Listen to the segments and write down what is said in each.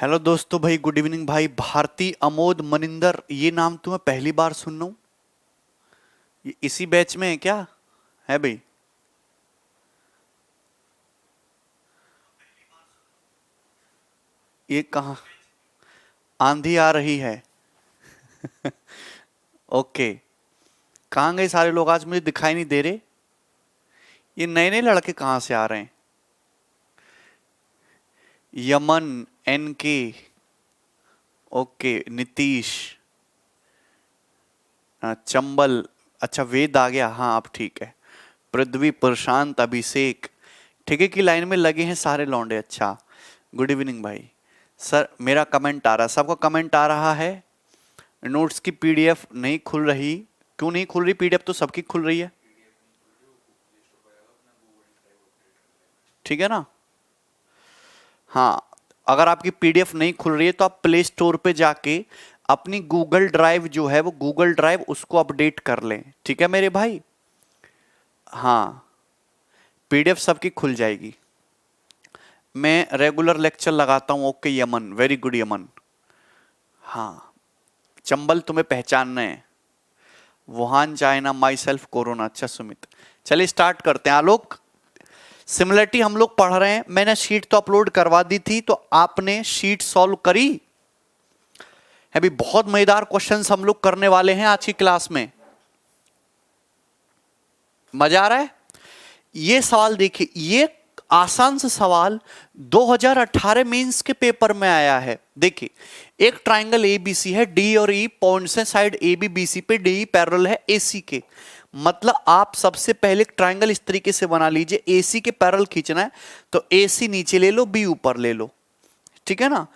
Hello दोस्तों, भाई good evening भाई। भारती, अमोद, मनिंदर, ये नाम तुम्हें पहली बार सुन रहा हूं। ये इसी बैच में है क्या? है भाई? ये कहाँ? आंधी आ रही है। ओके। कहाँ गए सारे लोग? आज मुझे दिखाई नहीं दे रहे। ये नए नए लड़के कहाँ से आ रहे हैं? यमन, एनके, ओके, नीतीश, चंबल, अच्छा वेद आ गया। हाँ अब ठीक है। पृथ्वी, प्रशांत, अभिषेक, ठेके की लाइन में लगे हैं सारे लौंडे। अच्छा, गुड इवनिंग भाई। सर मेरा कमेंट आ रहा, सबका कमेंट आ रहा है। नोट्स की पीडीएफ नहीं खुल रही। क्यों नहीं खुल रही? पीडीएफ तो सबकी खुल रही है। ठीक है ना? हाँ, अगर आपकी पीडीएफ नहीं खुल रही है तो आप प्ले स्टोर पे जाके अपनी गूगल ड्राइव जो है वो गूगल ड्राइव उसको अपडेट कर लें। ठीक है मेरे भाई? हाँ, पीडीएफ सबकी खुल जाएगी। मैं रेगुलर लेक्चर लगाता हूँ। Okay Yemen, very good Yemen. हाँ, चंबल तुम्हें पहचानना है। Wuhan China, my self corona. अच्छा सुमित, चलिए स्टार्ट करते हैं। आलोक, सिमिलरिटी हम लोग पढ़ रहे हैं। मैंने शीट तो अपलोड करवा दी थी, तो आपने शीट सॉल्व करी है भी? बहुत मजेदार क्वेश्चंस हम लोग करने वाले हैं आज की क्लास में। मजा आ रहा है? ये सवाल देखिए, ये आसान सा सवाल 2018 मेंस के पेपर में आया है। देखिए, एक ट्राइंगल एबीसी है, डी और ई पॉइंट्स हैं side A B B C पे, डी पैरेलल है एसी के। मतलब आप सबसे पहले एक ट्राइंगल इस तरीके से बना लीजिए, एसी के पैरेलल खींचना है तो एसी नीचे ले लो, बी ऊपर ले लो। ठीक है ना?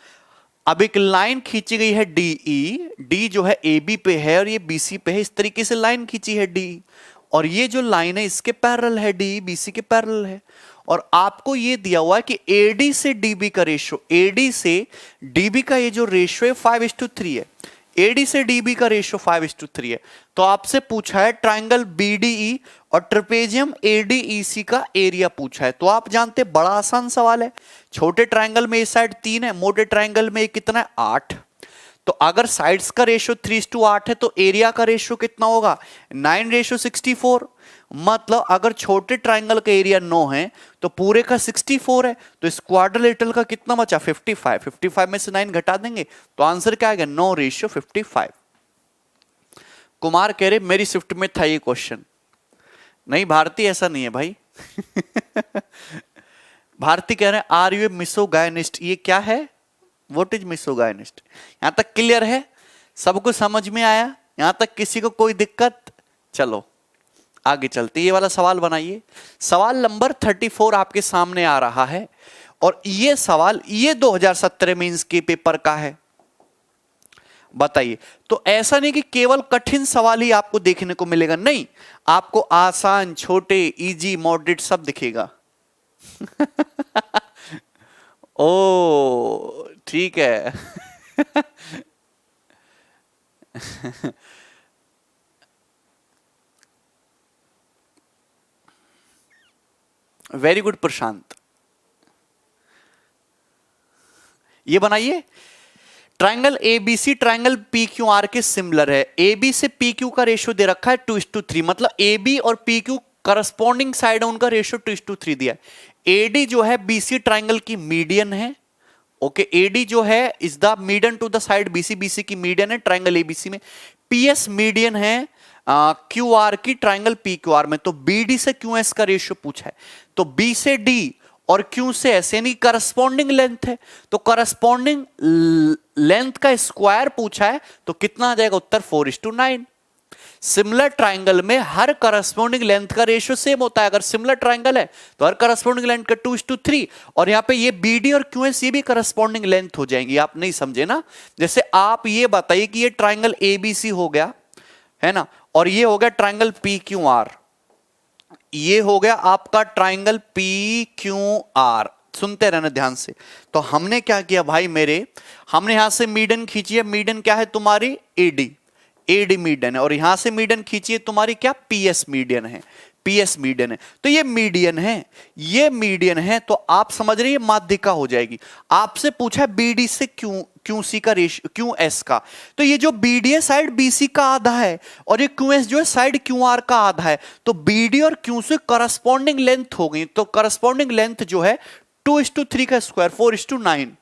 अब एक लाइन खींची गई है डीई, डी जो है ए बी पे है और ये बीसी पे है। इस तरीके से लाइन खींची है डी, और ये जो लाइन है इसके पैरेलल है, डी बीसी के पैरेलल है। और आपको ये दिया हुआ है कि एडी से डीबी का रेशियो, एडी से डीबी का ये जो रेशियो है 5:3 है। एडी से डीबी का रेशियो 5:3 है। तो आपसे पूछा है ट्राइंगल बीडीई और ट्रेपेजियम एडीईसी का एरिया पूछा है। तो आप जानते हैं बड़ा आसान सवाल है। छोटे ट्राइंगल में इस साइड 3 है, मोटे ट्राइंगल में कितना है? 8। तो अगर साइड्स का रेशियो 3:8 है तो एरिया का रेशियो कितना होगा? 9:64। मतलब अगर छोटे ट्राइंगल का एरिया 9 है तो पूरे का 64 है। तो इस क्वाड्रिलेटरल का कितना बचा? 55। 55 में से 9 घटा देंगे तो आंसर क्या आएगा? 9:55। कुमार कह रहे मेरी शिफ्ट में था ये क्वेश्चन। नहीं भारती, ऐसा नहीं है भाई। भारती कह रहे हैं आर यू ए मिसोगायनिस्ट। ये क्या है? What is misogynist? यहां तक क्लियर है? सबको समझ में आया? यहां तक किसी को कोई दिक्कत? चलो आगे चलते। ये वाला सवाल बनाइए। सवाल नंबर 34 आपके सामने आ रहा है, और ये सवाल ये 2017 मेंस के पेपर का है। बताइए। तो ऐसा नहीं कि केवल कठिन सवाल ही आपको देखने को मिलेगा, नहीं, आपको आसान, छोटे, इजी, मॉडरेट सब दिखेगा। ओ ठीक है। वेरी गुड प्रशांत। ये बनाइए। Triangle ABC triangle P Q are के सिमिलर है। एबी से पी क्यू का रेशियो दे रखा है 2:3। मतलब एबी और पी क्यू करस्पॉन्डिंग साइड है, उनका रेशियो 2:3 दिया है। एडी जो है बीसी ट्राइंगल की मीडियन है। ओके, एडी जो है is the median to the side BC, BC की मीडियन है ट्राइंगल एबीसी में। पीएस मीडियन है क्यू आर की ट्राइंगल पी क्यू आर में। तो बीडी से क्यू एस का रेशियो पूछा है। तो बी से डी और क्यू से एस, यानी करस्पॉन्डिंग लेंथ है। तो करस्पॉन्डिंग लेंथ का स्क्वायर पूछा है, तो कितना आ जाएगा उत्तर? 4:9। सिमिलर ट्राइंगल में हर करस्पॉन्डिंग लेंथ का रेशियो सेम होता है। अगर सिमिलर ट्राइंगल है तो हर करस्पॉन्डिंग लेंथ का 2:3। और यहां पे ये बीडी और क्यूएस ये भी करस्पॉन्डिंग लेंथ हो जाएंगी। आप नहीं समझे ना? जैसे आप ये बताइए कि ये ट्राइंगल एबीसी हो गया है ना, और ये हो गया ट्राइंगल पी क्यू आर, ये हो गया आपका ट्राइंगल पी क्यू आर। सुनते रहना ध्यान से। तो हमने क्या किया भाई मेरे, हमने यहां से मीडियन खींची है। मीडियन क्या है तुम्हारी? एडी, एडी मीडियन है। और यहां से मीडियन खींची है तुम्हारी क्या? पीएस मीडियन है। PS मीडियन है, तो ये मीडियन है, ये मीडियन है, तो आप समझ रहे हैं माध्यिका हो जाएगी। आपसे पूछा है BD से QC का रेशियो, QS का, तो ये जो BD है साइड BC का आधा है और ये QS जो है साइड QR का आधा है, तो BD और QC करस्पॉन्डिंग लेंथ हो गई, तो करस्पॉन्डिंग लेंथ जो है 2:3 का स्क्वायर 4:9।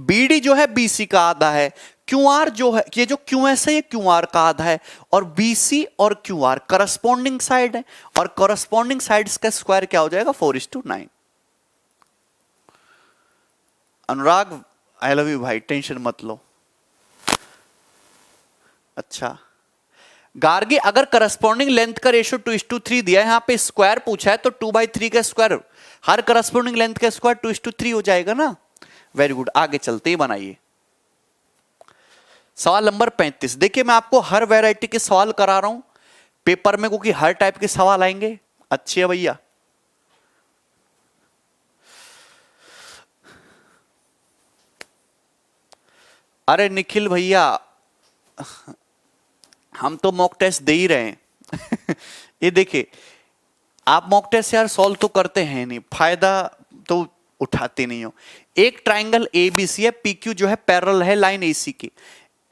BD जो है BC का आधा है, QR जो है, ये जो QS है ये QR का आधा है, और BC और QR करस्पॉन्डिंग साइड है, और करस्पॉन्डिंग साइड्स का स्क्वायर क्या हो जाएगा 4:9। अनुराग आई लव यू भाई, टेंशन मत लो। अच्छा गार्गी, अगर करस्पॉन्डिंग लेंथ का रेशियो 2:3 दिया है, यहां पे स्क्वायर पूछा है, तो 2/3 का स्क्वायर, हर करस्पॉन्डिंग लेंथ का स्क्वायर 2:3 हो जाएगा ना। वेरी गुड, आगे चलते ही बनाइए। सवाल नंबर 35। देखिए मैं आपको हर वैरायटी के सवाल करा रहा हूं पेपर में, क्योंकि हर टाइप के सवाल आएंगे। अच्छे है भैया। अरे निखिल भैया, हम तो मॉक टेस्ट दे ही रहे हैं ये देखिए, आप मॉक टेस्ट यार सॉल्व तो करते हैं नहीं, फायदा तो उठाते नहीं हो। एक ट्राइंगल ABC है, PQ जो है पैरेलल है लाइन AC की।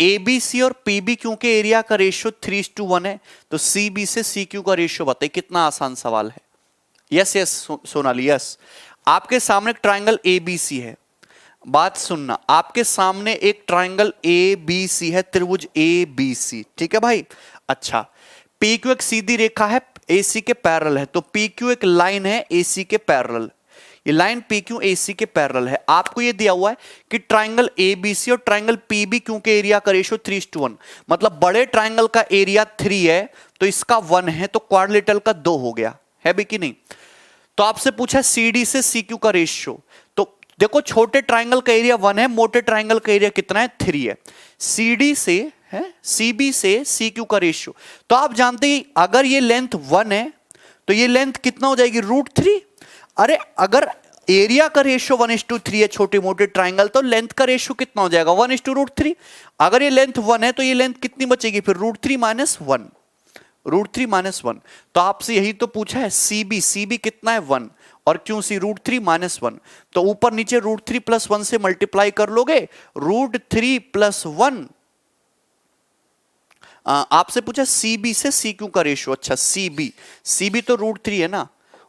ABC और PBQ के एरिया का रेशियो 3:1 है, तो CB से CQ का रेशियो बताइए। कितना आसान सवाल है। Yes yes Sonali yes. आपके सामने एक ट्राइंगल ABC है, बात सुनना, आपके सामने एक ट्राइंगल ABC है, त्रिभुज ABC, ठीक है भाई। अच्छा, PQ एक सीधी रेखा है, AC के पैरेलल है, तो PQ एक लाइन है AC के पैरेलल, ये लाइन PQ AC के पैरेलल है। आपको ये दिया हुआ है कि ट्राइंगल ABC और ट्राइंगल PBQ के एरिया का रेशियो 3:1, मतलब बड़े ट्राइंगल का एरिया 3 है तो इसका 1 है, तो क्वाड्रिलेटरल का 2 हो गया है भी कि नहीं। तो आपसे पूछा CD से CQ का रेशियो, तो देखो छोटे ट्राइंगल का एरिया 1 है, मोटे ट्राइंगल का एरिया कितना है 3 है। CD से है CB से CQ का रेशियो, तो आप जानते हैं अगर ये लेंथ 1 है तो ये लेंथ कितना हो जाएगी √3। अरे अगर एरिया का रेशियो 1:3 है छोटे मोटे ट्राइंगल, तो लेंथ का रेशियो कितना हो जाएगा 1:√3। अगर ये लेंथ 1 है तो ये लेंथ कितनी बचेगी फिर √3 - 1, √3 - 1। तो आपसे यही तो पूछा है। CB कितना है 1 और QC √3 - 1, तो ऊपर नीचे √3 + 1 से मल्टीप्लाई कर लोगे, √3 + 1। आपसे पूछा CB से CQ का रेशियो। अच्छा CB तो √3 है ना,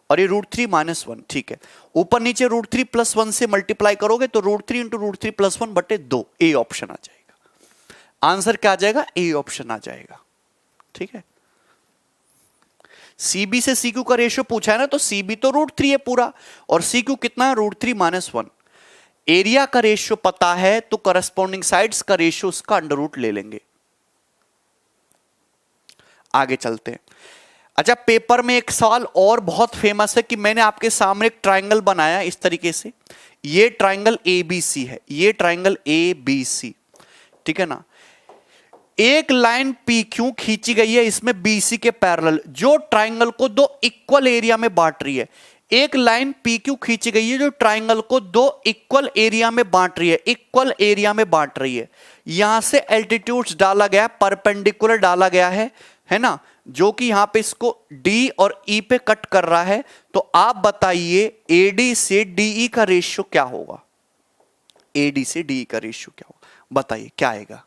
और ये √3 - 1, ठीक है। ऊपर नीचे √3 + 1 से मल्टीप्लाई करोगे तो √3 × √3 + 1/2, ए ऑप्शन आ जाएगा। आंसर क्या आ जाएगा, ए ऑप्शन आ जाएगा, ठीक है। CB से CQ का रेशियो पूछा है ना, तो CB तो √3 है पूरा, और CQ कितना है √3 - 1। एरिया का रेशियो पता है तो करस्पॉन्डिंग साइड्स का रेशियो उसका √ ले लेंगे। आगे चलते हैं। अच्छा, पेपर में एक सवाल और बहुत फेमस है कि मैंने आपके सामने एक ट्राइंगल बनाया इस तरीके से, ये ट्राइंगल ABC है, ये ट्राइंगल ABC, ठीक है ना। एक लाइन PQ खींची गई है इसमें BC के पैरेलल, जो ट्राइंगल को 2 इक्वल एरिया में बांट रही है। एक लाइन PQ खींची गई है जो ट्राइंगल को 2 इक्वल एरिया में बांट रही है, इक्वल एरिया में बांट रही है। यहां से एल्टीट्यूड्स डाला गया, परपेंडिकुलर डाला गया है ना, जो कि यहां पे इसको D और E पे कट कर रहा है। तो आप बताइए AD से DE का रेशियो क्या होगा, AD से DE का रेशियो क्या होगा, बताइए क्या आएगा।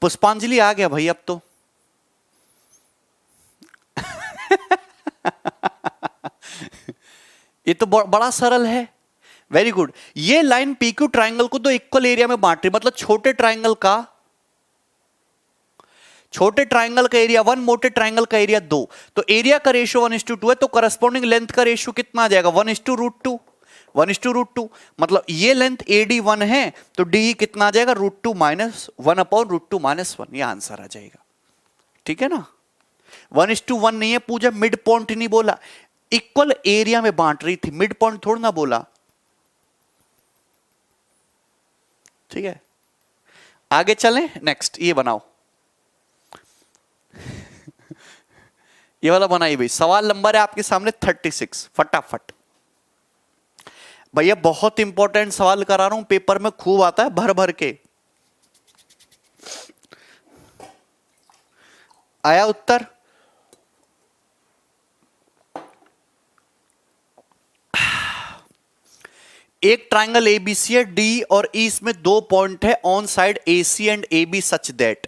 पुष्पांजलि आ गया भाई अब तो ये तो बड़ा सरल है। Very good. ये लाइन PQ ट्राइंगल को 2 इक्वल एरिया में बांट रही, मतलब छोटे ट्राइंगल का एरिया 1, मोटे ट्राइंगल का एरिया 2, तो एरिया का रेशियो 1:2 है, तो करस्पॉन्डिंग लेंथ का रेशियो कितना आ जाएगा 1:√2, 1:√2। मतलब ये लेंथ AD 1 है तो DE कितना आ जाएगा √2 - 1/√2 - 1, ये आंसर आ जाएगा, ठीक है ना। 1:1 नहीं है, पूजा मिड पॉइंट नहीं बोला, इक्वल एरिया में बांट रही थी, मिड पॉइंट थोड़ा ना बोला, ठीक है। आगे चलें, नेक्स्ट ये बनाओ ये वाला बनाइए भाई। सवाल नंबर है आपके सामने 36, फटाफट भैया बहुत इंपॉर्टेंट सवाल करा रहा हूं, पेपर में खूब आता है भर भर के। आया उत्तर? एक ट्राइंगल एबीसी है, डी और ई इसमें 2 पॉइंट है on side AC and A B such that.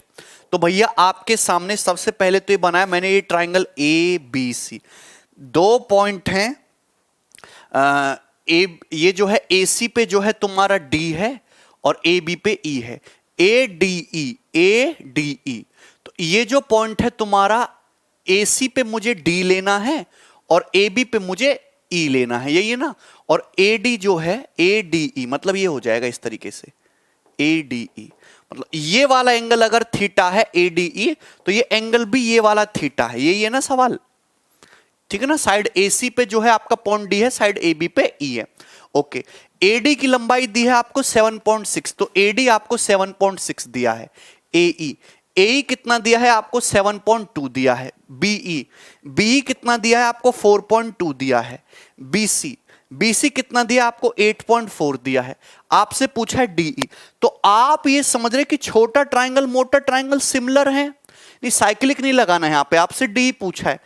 तो भैया आपके सामने सबसे पहले तो ये बनाया मैंने, ये triangle A B C, 2 point हैं। ये जो है एसी पे जो है तुम्हारा डी है और ए बी पे ई है, ए डी ई। तो ये जो पॉइंट है तुम्हारा, एसी पे मुझे डी लेना है और ए बी पे मुझे ई लेना है, यही है ना। और ए डी जो है ए डी ई, मतलब ये हो जाएगा इस तरीके से ए डी ई, मतलब ये वाला एंगल अगर थीटा है ए डी ई, तो ये एंगल भी ये वाला थीटा है, यही है ना सवाल, ठीक है ना। साइड एसी पे जो है आपका पॉइंट डी है, साइड ए बी पे ई है। ओके, एडी की लंबाई दी है आपको 7.6, तो एडी आपको 7.6 दिया है। एई कितना दिया है आपको? 7.2 दिया है। बीई कितना दिया है आपको? 4.2 दिया है। बीसी कितना दिया आपको? 8.4 दिया है। आपसे पूछा है डीई, तो आप ये समझ रहे कि छोटा ट्राइंगल मोटा ट्राइंगल सिमिलर है, नहीं साइक्लिक नहीं लगाना है यहां पे, आपसे डी पूछा है।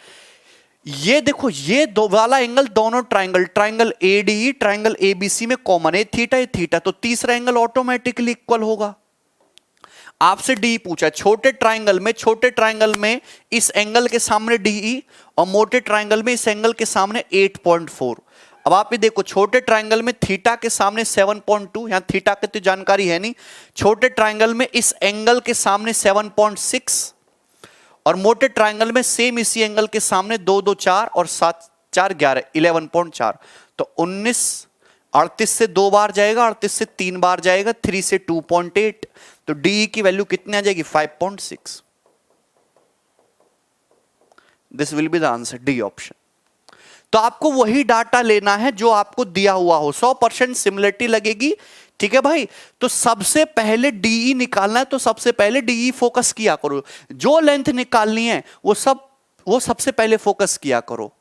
ये देखो, ये दो वाला एंगल दोनों ट्राइंगल एडी ट्राइंगल एबीसी में कॉमन है, थीटा, तो तीसरा एंगल ऑटोमेटिकली इक्वल होगा। आपसे डी पूछा, छोटे ट्राइंगल में इस एंगल के सामने डीई और मोटे ट्राइंगल में इस एंगल के सामने 8.4। अब आप ये देखो, छोटे ट्राइंगल में थीटा के सामने 7.2, यहां थीटा की तो जानकारी है नहीं, छोटे ट्राइंगल में इस एंगल के सामने 7.6 और मोटे ट्राइंगल में सेम इसी एंगल के सामने 2 2 4 और 7 4 11 11.4। तो 19 38 से 2 बार जाएगा, 38 से 3 बार जाएगा, 3 से 2.8, तो डी की वैल्यू कितनी आ जाएगी? 5.6। This will be the answer, D option. तो आपको वही डाटा लेना है जो आपको दिया हुआ हो, 100% सिमिलरिटी लगेगी, ठीक है भाई। तो सबसे पहले डीई निकालना है, तो सबसे पहले डीई फोकस किया करो, जो लेंथ निकालनी है वो सबसे पहले फोकस किया करो।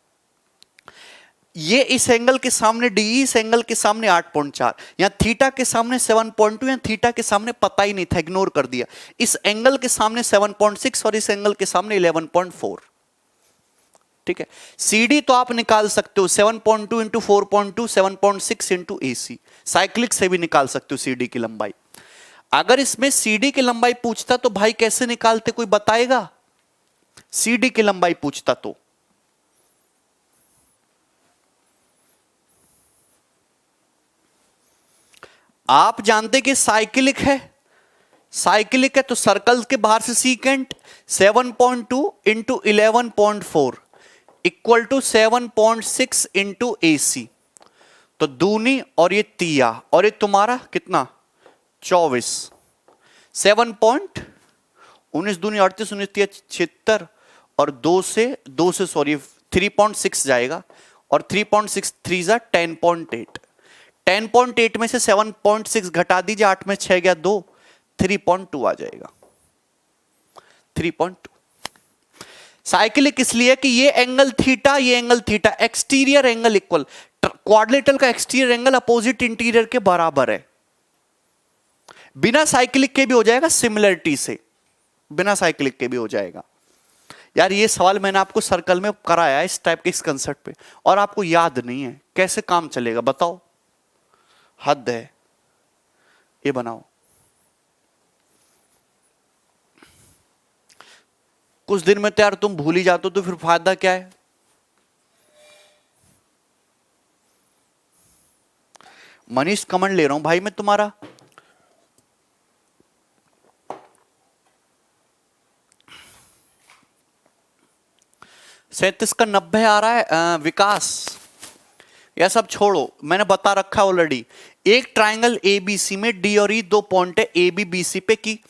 ये इस एंगल के सामने डीई, इस एंगल के सामने 8.4, यहां थीटा के सामने 7.2, यहां थीटा के सामने पता ही नहीं था, इग्नोर कर दिया। इस एंगल के सामने 7.6 और इस एंगल के सामने 11.4, ठीक है। सीडी तो आप निकाल सकते हो 7.2 इंटू 4.2, 7.6 इंटू एसी, साइक्लिक से भी निकाल सकते हो सीडी की लंबाई। अगर इसमें सीडी की लंबाई पूछता तो भाई कैसे निकालते, कोई बताएगा? सीडी की लंबाई पूछता तो आप जानते कि साइक्लिक है तो सर्कल के बाहर से secant 7.2 into 11.4 equal to 7.6 into AC, तो दूनी और ये तिया, और ये तुम्हारा कितना? 24, 7.19 दूनी 38, 19 तिया 76, और 2 से सॉरी 3.6 जाएगा, और 3.6 3 जा 10.8, 10.8 में से 7.6 घटा दीजिए, 8 में 6 गया 2, 3.2 आ जाएगा, 3.2। साइक्लिक इसलिए कि ये angle theta, exterior angle equal, quadrilateral का एक्सटीरियर एंगल अपोजिट इंटीरियर के बराबर है। बिना साइक्लिक के भी हो जाएगा, सिमिलरिटी से बिना साइक्लिक के भी हो जाएगा। यार ये सवाल मैंने आपको सर्कल में कराया इस टाइप के, इस कंसेप्ट पे, और आपको याद नहीं है, कैसे काम चलेगा बताओ? हद है, ये बनाओ। कुछ दिन में तो यार तुम भूल ही जाते हो, तो फिर फायदा क्या है? मनीष कमेंट ले रहा हूं भाई मैं तुम्हारा। सैंतीस का 90 आ रहा है। विकास यह सब छोड़ो, मैंने बता रखा ऑलरेडी। एक ट्राइंगल एबीसी में डी और ई 2 पॉइंट है, ए बी बी सी पे की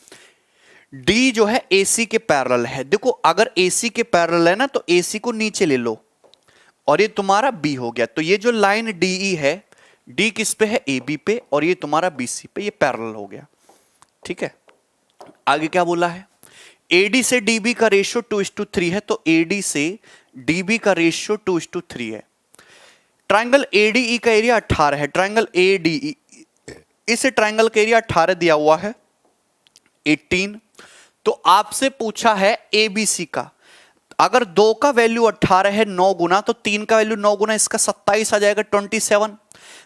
डी जो है एसी के पैरेलल है। देखो अगर एसी के पैरेलल है ना, तो एसी को नीचे ले लो और ये तुम्हारा बी हो गया। तो ये जो लाइन डीई है, डी किस पे है? ए बी पे, और ये तुम्हारा बीसी पे, ये पैरेलल हो गया, ठीक है। आगे क्या बोला है? एडी से डीबी का रेशियो 2:3 है, तो एडी से डीबी का रेशियो 2:3 है। ट्राइंगल एडीई का एरिया 18 है, ट्राइंगल एडीई, इस ट्राइंगल का एरिया 18 दिया हुआ है, 18। तो आपसे पूछा है एबीसी का, अगर 2 का वैल्यू 18 है 9 गुना, तो 3 का वैल्यू 9 गुना इसका 27 आ जाएगा, 27।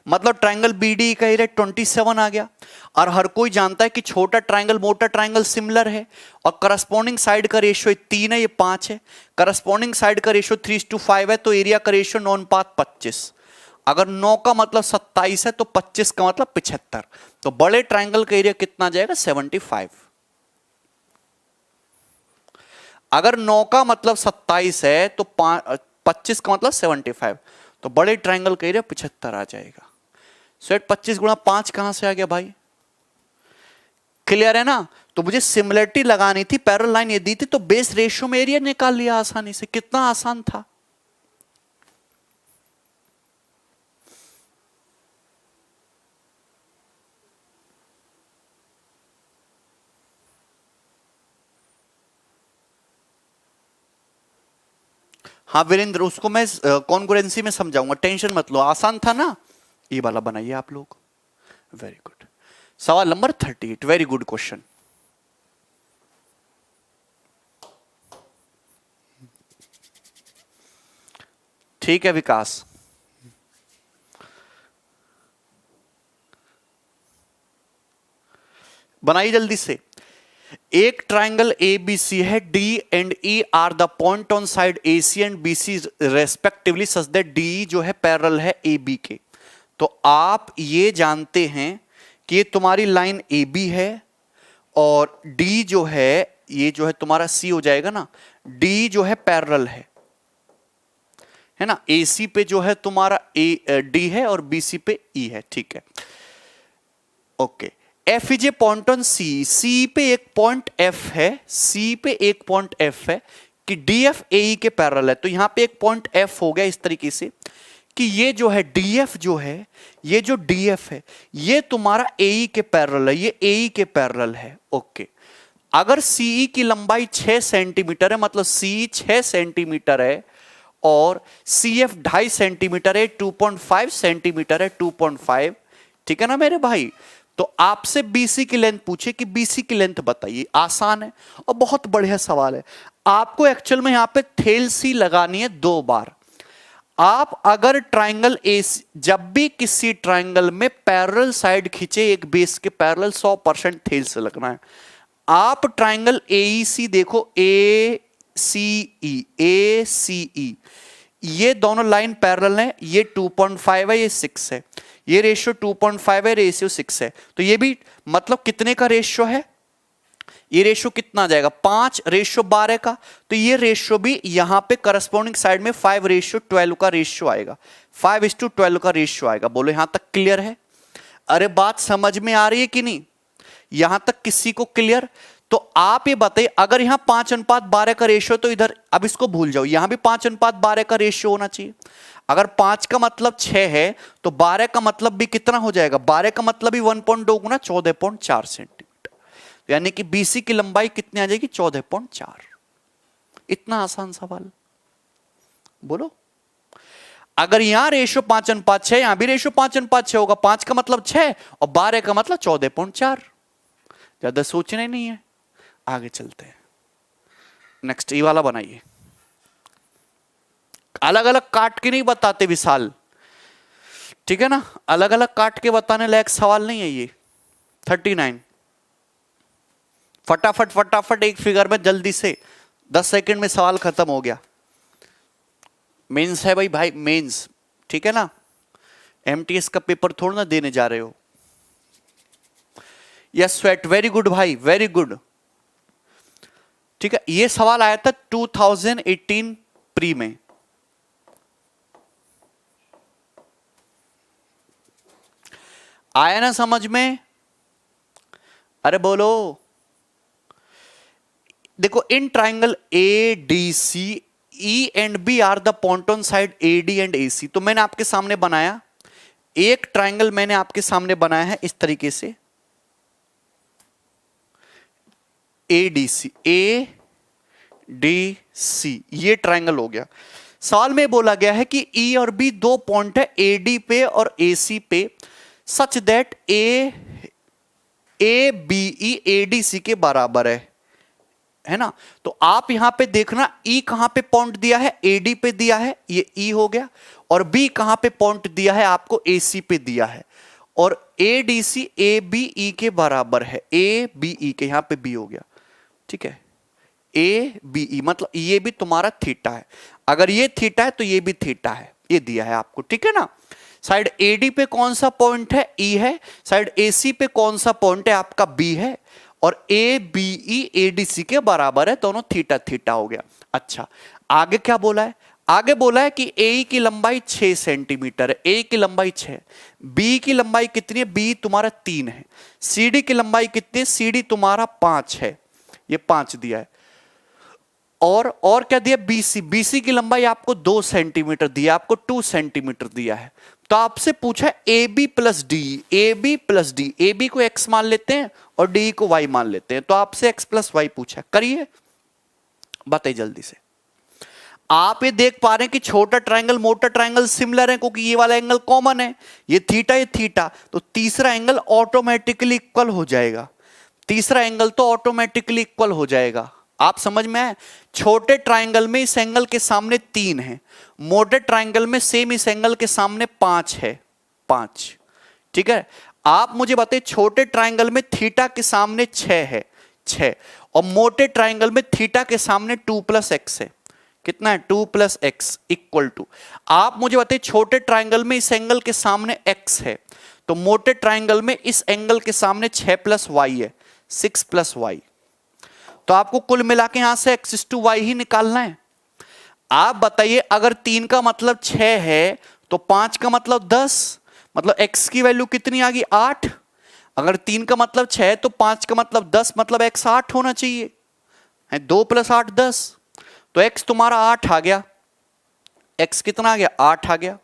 मतलब ट्राइंगल बीडी का एरिया 27 आ गया। और हर कोई जानता है कि छोटा ट्राइंगल मोटा ट्राइंगल सिमिलर है, और करस्पॉन्डिंग साइड का रेशियो 3 है, ये 5 है, करस्पॉन्डिंग साइड का रेशियो 3:5 है, तो एरिया का रेशियो 9:25। अगर 9 का मतलब 27 है तो 25 का मतलब 75, तो बड़े ट्राइंगल का एरिया कितना जाएगा? 75। अगर 9 का मतलब 27 है तो 25 का मतलब 75, तो बड़े ट्राइंगल का एरिया 75 आ जाएगा। सो 25 गुणा 5 कहां से आ गया भाई? क्लियर है ना? तो मुझे सिमिलरिटी लगानी थी, पैरेलल लाइन ये दी थी, तो बेस रेशियो में एरिया निकाल लिया आसानी से। कितना आसान था। हाँ वीरेंद्र, उसको मैं कॉन्ग्रुएंसी में समझाऊंगा, टेंशन मत लो, आसान था ना। ये वाला बनाइए आप लोग। Very good. सवाल नंबर 38, वेरी गुड क्वेश्चन। ठीक है विकास, बनाइए जल्दी से। एक ट्राइंगल ए बी सी है, D and E are the point on side A C and B C respectively, such that D जो है पैरेलल है ए बी के। तो आप ये जानते हैं कि ये तुम्हारी लाइन ए बी है, और डी जो है, ये जो है तुम्हारा सी हो जाएगा ना, डी जो है पैरेलल है ना, ए सी पे जो है तुम्हारा ए डी है और बी सी पे ई है। ठीक है, okay. F is a point on C, C पे एक पॉइंट एफ है, सी पे एक पॉइंट एफ है कि डी एफ ए ई के पैरेलल है। तो यहां पे एक पॉइंट एफ हो गया इस तरीके से कि ये जो है डी एफ जो है, ये जो डी एफ है ये तुम्हारा ए ई के पैरेलल है, ये ए ई के पैरेलल है। ओके, अगर सीई की लंबाई 6 सेंटीमीटर है, मतलब सी 6 सेंटीमीटर है और सी एफ 2.5 सेंटीमीटर है, 2.5 सेंटीमीटर है, 2.5, ठीक है ना मेरे भाई। तो आपसे बीसी की लेंथ पूछे कि बीसी की लेंथ बताइए, आसान है और बहुत बढ़िया सवाल है। आपको एक्चुअल में यहां पे थेल सी लगानी है 2 बार। आप अगर ट्राइंगल ए, जब भी किसी ट्राइंगल में पैरेलल साइड खींचे एक बेस के पैरेलल, 100% थेल से लगना है। आप ट्राइंगल एईसी देखो, ए सी ई, ये दोनों लाइन पैरेलल हैं, ये 2.5 है, ये 6 है, ये रेशियो 2.5 है, रेशियो 6 है। तो ये भी मतलब कितने का रेशियो है? ये रेशियो कितना आ जाएगा? 5:12 का। तो ये रेशियो भी यहां पे करस्पॉन्डिंग साइड में 5:12 का रेशियो आएगा, 5:12 का रेशियो आएगा। बोलो यहां तक क्लियर है? अरे बात समझ में आ रही है कि नहीं? यहां तक किसी को क्लियर? तो आप ये बताइए, अगर यहां 5:12 का रेशियो, तो इधर अब इसको भूल जाओ, यहां भी 5:12 का रेशियो होना चाहिए। अगर 5 का मतलब 6 है तो 12 का मतलब भी कितना हो जाएगा? 12 का मतलब भी 1.2 गुना 14.4 सेंटीमीटर, यानी कि बीसी की लंबाई कितनी आ जाएगी? 14.4। इतना आसान सवाल, बोलो। अगर यहां रेशियो 5:6, यहां भी रेशियो 5:6 होगा। 5 का मतलब 6 और 12 का मतलब 14.4। ज्यादा सोचना नहीं है, आगे चलते हैं। नेक्स्ट ये वाला बनाइए। अलग अलग काट के नहीं बताते विशाल, ठीक है ना, अलग अलग काट के बताने लायक सवाल नहीं है ये। 39, फटाफट फटाफट एक फिगर में जल्दी से, 10 सेकंड में सवाल खत्म हो गया। मेंस है भाई, भाई मेंस, ठीक है ना, एमटीएस का पेपर थोड़ा ना देने जा रहे हो। यस स्वेट, वेरी गुड भाई, वेरी गुड। ठीक है, ये सवाल आया था 2018 प्री में। आया ना समझ में? अरे बोलो। देखो, in triangle A D C, E and B are the point on side A D and A C. तो मैंने आपके सामने बनाया एक ट्राइंगल, मैंने आपके सामने बनाया है इस तरीके से, ए डी सी, ए डी सी, ये ट्राइंगल हो गया। सवाल में बोला गया है कि ई और बी दो पॉइंट है एडी पे और एसी पे, such that A B E ADC के बराबर है ना। तो आप यहां पे देखना ई कहां पे पॉइंट दिया है, एडी पे दिया है, ये ई हो गया, और बी कहां पे पॉइंट दिया है, आपको एसी पे दिया है, और एडीसी ए बी ई के बराबर है, ए बी ई के, यहां पे बी हो गया, ठीक है, ए बी ई मतलब ये भी तुम्हारा थीटा है, अगर ये थीटा है तो ये भी थीटा है, ये दिया है आपको, ठीक है ना। साइड एडी पे कौन सा पॉइंट है, ई है, साइड एसी पे कौन सा पॉइंट है, आपका बी है, और ए बी ई एडीसी के बराबर है, दोनों थीटा थीटा हो गया। अच्छा, आगे क्या बोला है, आगे बोला है कि ए की लंबाई 6 सेंटीमीटर है, ए की लंबाई 6, बी की लंबाई कितनी है, बी तुम्हारा 3 है, सीडी की लंबाई कितनी है, सीडी तुम्हारा 5 है, ये 5 दिया है, और क्या दिया, बीसी, बीसी की लंबाई आपको 2 सेंटीमीटर दिया, आपको 2 सेंटीमीटर दिया है। तो आपसे पूछा A B plus D, A B plus D, A B को एक्स मान लेते हैं और डी को वाई मान लेते हैं, तो आपसे एक्स प्लस वाई पूछा, करिए, बताइए जल्दी से। आप ये देख पा रहे हैं कि छोटा ट्रायंगल मोटा ट्रायंगल सिमिलर है, क्योंकि ये वाला एंगल कॉमन है, ये थीटा, तो तीसरा एंगल ऑटोमेटिकली इक्वल हो जाएगा, तीसरा एंगल तो ऑटोमेटिकली इक्वल हो जाएगा। आप समझ में आए, छोटे ट्रायंगल में इस एंगल के सामने 3 है, मोटे ट्रायंगल में सेम इस एंगल के सामने 5 है, 5, ठीक है। आप मुझे बताइए छोटे ट्रायंगल में थीटा के सामने 6 है, 6, और मोटे ट्रायंगल में थीटा के सामने 2 प्लस एक्स है, कितना है, 2 प्लस एक्स इक्वल टू, आप मुझे बताइए छोटे ट्रायंगल में इस एंगल के सामने x है, तो मोटे ट्रायंगल में इस एंगल के सामने 6 प्लस वाई है, 6 प्लस वाई, तो आपको कुल मिला के यहां से x टू वाई ही निकालना है। आप बताइए अगर 3 का मतलब 6 है तो 5 का मतलब 10, मतलब x की वैल्यू कितनी आ गई, 8, अगर 3 का मतलब 6 है तो 5 का मतलब 10, मतलब x 8 होना चाहिए, है 2 प्लस 8 10, तो x तुम्हारा 8 आ गया, x कितना आ गया, 8 आ गया।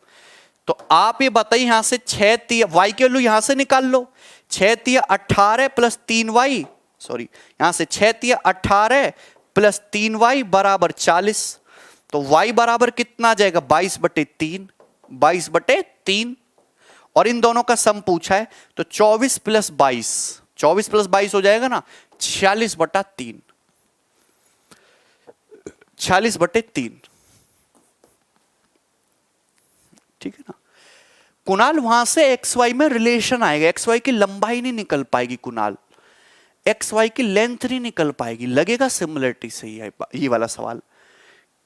तो आप ये बताइए यहां से 6 3 y की वैल्यू यहां से निकाल लो, 6 3 18 प्लस 3y, सॉरी यहां से 6 3 18 प्लस 3y बराबर 40, तो y बराबर कितना आ जाएगा, 22/3, 22/3, और इन दोनों का सम पूछा है तो 24 प्लस 22, 24 प्लस 22 हो जाएगा ना 46/3, 46/3, ठीक है ना। कुणाल वहां से एक्स वाई में रिलेशन आएगा, एक्स वाई की लंबाई नहीं निकल पाएगी कुणाल, एक्स वाई की लेंथ नहीं निकल पाएगी, लगेगा सिमिलरिटी से ये वाला सवाल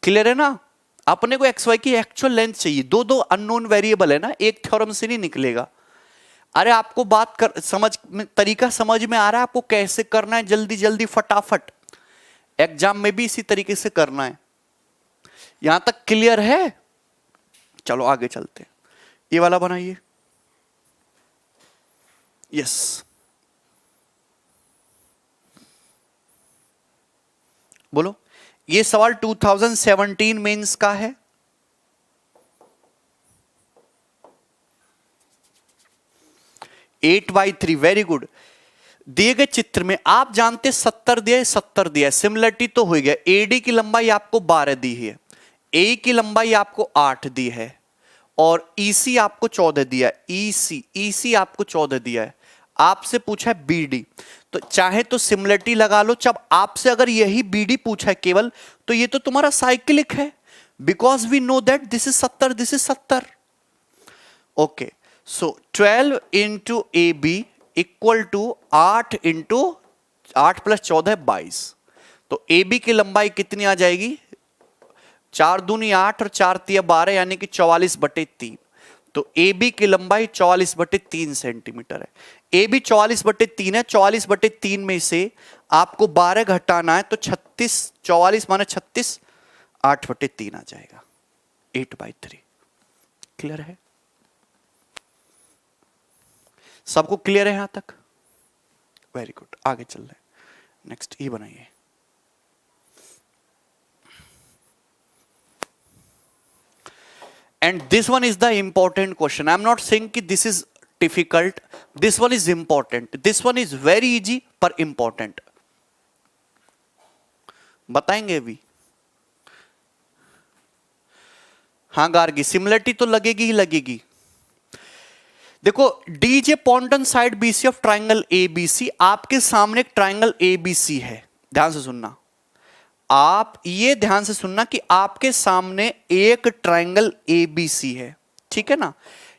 क्लियर है ना। अपने को एक्स वाई की एक्चुअल लेंथ चाहिए, दो दो अननोन वेरिएबल है ना, एक थ्योरम से नहीं निकलेगा। अरे आपको बात कर समझ में, तरीका समझ में आ रहा है आपको कैसे करना है, जल्दी जल्दी फटाफट, एग्जाम में भी इसी तरीके से करना है। यहां तक क्लियर है, चलो आगे चलते हैं, ये वाला बनाइए, यस बोलो। ये सवाल 2017 मेंस का है, एट बाई 3, वेरी गुड। दिए गए चित्र में आप जानते 70 दिया है, 70 दिया है, सिमिलरिटी तो हो गया। एडी की लंबाई आपको 12 दी है, ए की लंबाई आपको 8 दी है, और ईसी आपको 14 दिया है, ईसी आपको 14 दिया है। आपसे पूछा है बीडी, तो चाहे तो सिमिलरिटी लगा लो। जब आपसे अगर यही बीडी पूछा है केवल, तो ये तो तुम्हारा साइक्लिक है, because we know that this is 70, this is 70। Okay, so 12 into A B equal to 8 into 8 plus 14 22, तो ए बी की लंबाई कितनी आ जाएगी, 4 दूनी 8 और 4 तिया 12, यानी कि 44/3, तो ए बी की लंबाई 44/3 सेंटीमीटर है। ए बी 44/3 है, 44/3 में से आपको 12 घटाना है तो 36, 44 माने 36, 8/3 आ जाएगा, 8/3। क्लियर है, सबको क्लियर है यहां तक, वेरी गुड। आगे चल रहे हैं, नेक्स्ट ये बनाइए। And this one is the important question. I'm not saying कि this is difficult. This one is important. This one is very easy पर important. बताएंगे अभी। हाँ गार्गी, सिमिलरिटी तो लगेगी ही लगेगी। देखो D J point on side BC of triangle ABC, आपके सामने एक ट्राइंगल एबीसी है, ध्यान से सुनना, आप ये ध्यान से सुनना कि आपके सामने एक ट्राइंगल एबीसी है, ठीक है ना।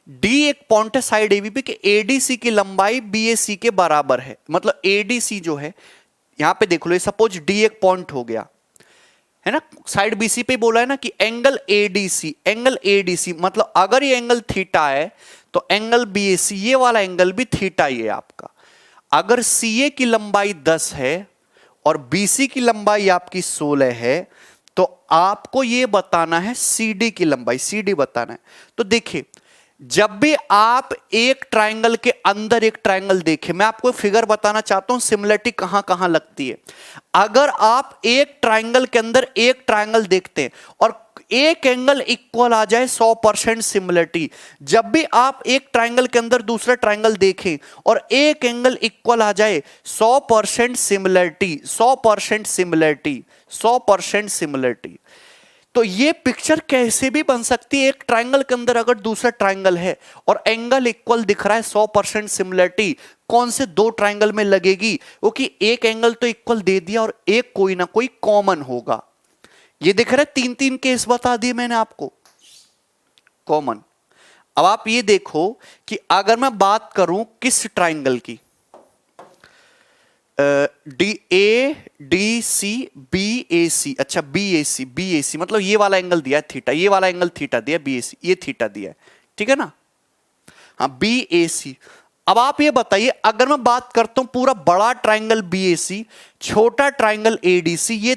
डी एक पॉइंट है साइड एबी के, एडीसी की लंबाई बीएसी के बराबर है, मतलब एडीसी जो है यहां पे देख लो, सपोज डी एक पॉइंट हो गया है ना, साइड बीसी पे बोला है ना कि एंगल एडीसी मतलब अगर ये एंगल थीटा है तो एंगल बीएसी ये वाला एंगल भी थीटा ही है आपका। अगर सीए की लंबाई 10 है और बीसी की लंबाई आपकी 16 है तो आपको ये बताना है सीडी की लंबाई, सीडी बताना है। तो देखिए जब भी आप एक ट्राइंगल के अंदर एक ट्राइंगल देखें, मैं आपको फिगर बताना चाहता हूं सिमिलरिटी कहां कहां लगती है। अगर आप एक ट्राइंगल के अंदर एक ट्राइंगल देखते हैं और एक एंगल इक्वल आ जाए 100% सिमिलरिटी, जब भी आप एक ट्राइंगल के अंदर दूसरा ट्राइंगल देखें और एक एंगल इक्वल आ जाए 100% सिमिलरिटी, 100% सिमिलरिटी, 100% सिमिलरिटी, तो ये पिक्चर कैसे भी बन सकती है। एक ट्राइंगल के अंदर अगर दूसरा ट्राइंगल है और एंगल इक्वल दिख रहा है, 100% सिमिलरिटी कौन से दो ट्राइंगल में लगेगी, क्योंकि एक एंगल तो इक्वल दे दिया और एक कोई ना कोई कॉमन होगा। ये दिख रहा है, तीन तीन केस बता दिए मैंने आपको कॉमन। अब आप ये देखो कि अगर मैं बात करूं किस ट्राइंगल की, D A D C B A C, अच्छा बी ए सी मतलब ये वाला एंगल दिया है थीटा, ये वाला एंगल थीटा दिया, बी ए सी ये थीटा दिया है, ठीक है ना। हाँ बी ए सी। अब आप ये बताइए अगर मैं बात करता हूं पूरा बड़ा ट्राइंगल बी ए सी, छोटा ट्राइंगल ए डी सी, ये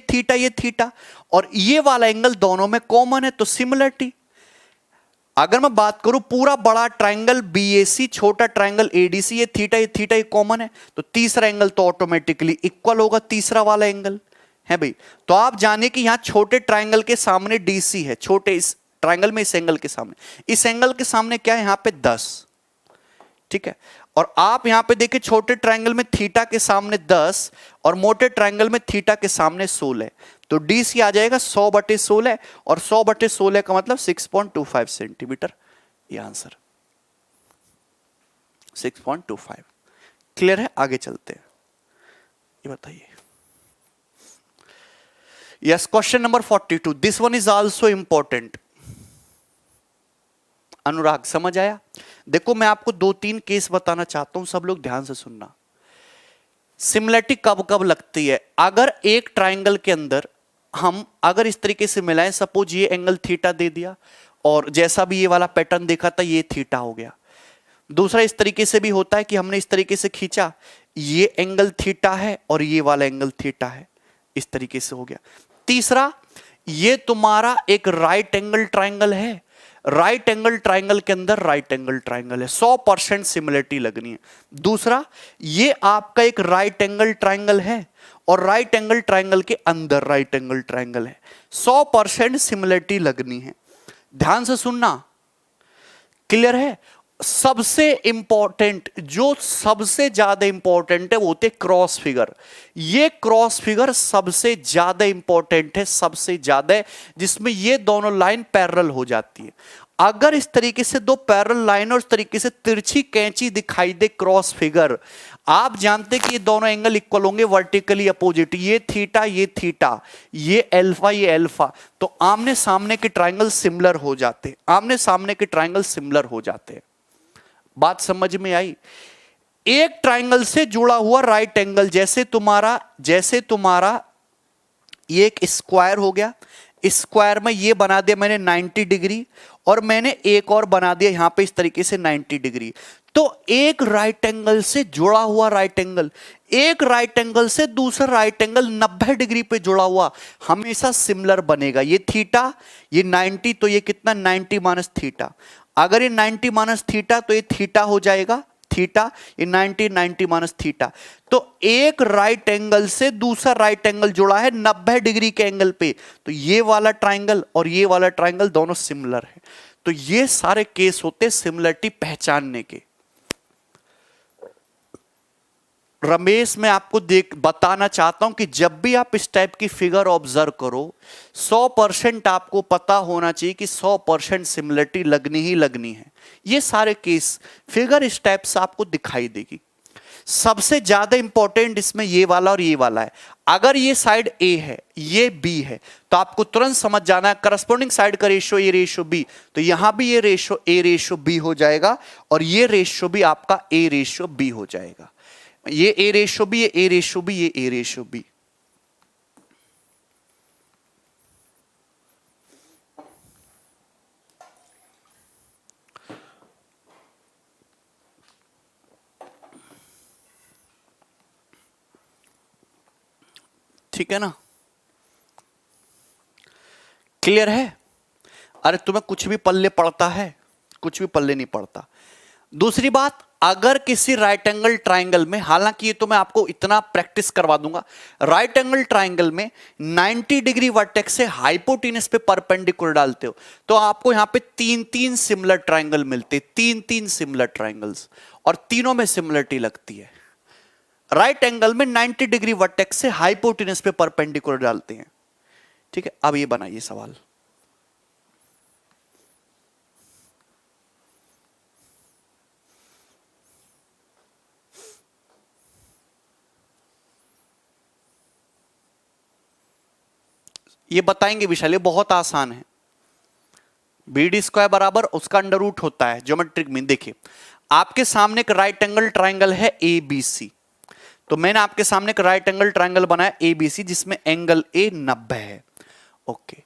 थीटा और ये वाला एंगल दोनों में कॉमन है तो सिमिलरिटी। अगर मैं बात करूं पूरा बड़ा ट्राइंगल बीएसी, छोटा ट्राइंगल एडीसी, ये थीटा कॉमन है तो तीसरा एंगल तो ऑटोमेटिकली इक्वल होगा तीसरा वाला एंगल है भाई। तो आप जानिए कि यहां छोटे ट्राइंगल के सामने डीसी है, छोटे इस ट्राइंगल में इस एंगल के सामने, इस एंगल के सामने क्या है यहां पे 10, ठीक है। और आप यहां पे देखिए छोटे ट्राइंगल में थीटा के सामने 10 और मोटे ट्राइंगल में थीटा के सामने 16, तो डी सी आ जाएगा 100/16 और 100/16 का मतलब 6.25 सेंटीमीटर, ये आंसर 6.25। क्लियर है, आगे चलते हैं। ये बताइए yes, question number 42, this one is also important. Anurag समझ आया? देखो मैं आपको 2-3 केस बताना चाहता हूं, सब लोग ध्यान से सुनना। सिमिलरिटी कब कब लगती है, अगर एक ट्राइंगल के अंदर हम अगर इस तरीके से मिलाएं, सपोज ये एंगल थीटा दे दिया और जैसा भी ये वाला पैटर्न देखा था ये थीटा हो गया। दूसरा इस तरीके से भी होता है कि हमने इस तरीके से खींचा, ये एंगल थीटा है और ये वाला एंगल थीटा है, इस तरीके से हो गया। तीसरा ये तुम्हारा एक राइट एंगल ट्राइंगल है, राइट एंगल ट्राइंगल के अंदर राइट एंगल ट्राइंगल है, 100% सिमिलरिटी लगनी है। दूसरा ये आपका एक राइट एंगल ट्राइंगल है और राइट एंगल ट्राइंगल के अंदर राइट एंगल ट्राइंगल है, 100% सिमिलरिटी लगनी है। ध्यान से सुनना, क्लियर है? सबसे इंपॉर्टेंट, जो सबसे ज्यादा इंपॉर्टेंट है वो होते क्रॉस फिगर। ये क्रॉस फिगर सबसे ज्यादा इंपॉर्टेंट है, सबसे ज्यादा, जिसमें ये दोनों लाइन पैरेलल हो जाती है। अगर इस तरीके से दो पैरेलल लाइन और इस तरीके से तिरछी कैंची दिखाई दे क्रॉस फिगर, आप जानते कि ये दोनों एंगल इक्वल होंगे, वर्टिकली अपोजिट, ये थीटा ये अल्फा ये अल्फा, तो आमने सामने के ट्राइंगल सिमिलर हो जाते, आमने सामने के ट्राइंगल सिमिलर हो जाते हैं। बात समझ में आई? एक ट्राइंगल से जुड़ा हुआ राइट एंगल, जैसे तुम्हारा ये एक स्क्वायर हो गया, स्क्वायर में ये बना दिया मैंने 90 डिग्री और मैंने एक और बना दिया यहां पे इस तरीके से 90 डिग्री। तो एक राइट एंगल से जुड़ा हुआ राइट एंगल, एक राइट एंगल से दूसरा राइट एंगल 90 डिग्री पे जुड़ा हुआ हमेशा सिमिलर बनेगा। ये थीटा ये 90, तो ये कितना 90 माइनस थीटा, अगर ये 90 माइनस थीटा तो ये थीटा हो जाएगा थीटा, ये 90 माइनस थीटा। तो एक राइट एंगल से दूसरा राइट एंगल जुड़ा है 90 डिग्री के एंगल पे, तो ये वाला ट्राइंगल और ये वाला ट्राइंगल दोनों सिमिलर है। तो ये सारे केस होते हैं सिमिलरिटी पहचानने के। रमेश मैं आपको बताना चाहता हूं कि जब भी आप इस टाइप की फिगर ऑब्जर्व करो 100% आपको पता होना चाहिए कि 100% सिमिलरिटी लगनी ही लगनी है। ये सारे केस फिगर इस टाइप से आपको दिखाई देगी। सबसे ज्यादा इंपॉर्टेंट इसमें ये वाला और ये वाला है। अगर ये साइड ए है ये बी है तो आपको तुरंत समझ जाना है करस्पॉन्डिंग साइड का रेशियो ए रेशियो बी, तो यहां भी ये रेशियो ए रेशियो बी हो जाएगा और ये रेशियो भी आपका ए रेशियो बी हो जाएगा। ये ए रेशियो बी, ये ए रेशियो बी, ये ए रेशियो बी। ठीक है ना, क्लियर है? अरे तुम्हें कुछ भी पल्ले पड़ता है? कुछ भी पल्ले नहीं पड़ता। दूसरी बात, अगर किसी राइट एंगल ट्राइंगल में, हालांकि ये तो मैं आपको इतना प्रैक्टिस करवा दूंगा, राइट एंगल ट्राइंगल में 90 डिग्री वर्टेक्स से हाइपोटेनस पे परपेंडिकुलर डालते हो तो आपको यहां पे तीन तीन सिमिलर ट्राइंगल मिलते, तीन तीन सिमिलर ट्राइंगल्स, और तीनों में सिमिलरिटी लगती है। राइट एंगल में 90 डिग्री वर्टेक्स से हाइपोटेनस पे परपेंडिकुलर डालते हैं। ठीक है, अब ये बनाइए सवाल। ये बताएंगे विशाल, ये बहुत आसान है। BD स्क्वायर बराबर उसका अंडर रूट होता है ज्योमेट्रिक मीन। देखिए आपके सामने एक राइट एंगल ट्राइंगल है ABC, तो मैंने आपके सामने एक राइट एंगल ट्राइंगल बनाया ABC जिसमें एंगल A 90 है। Okay,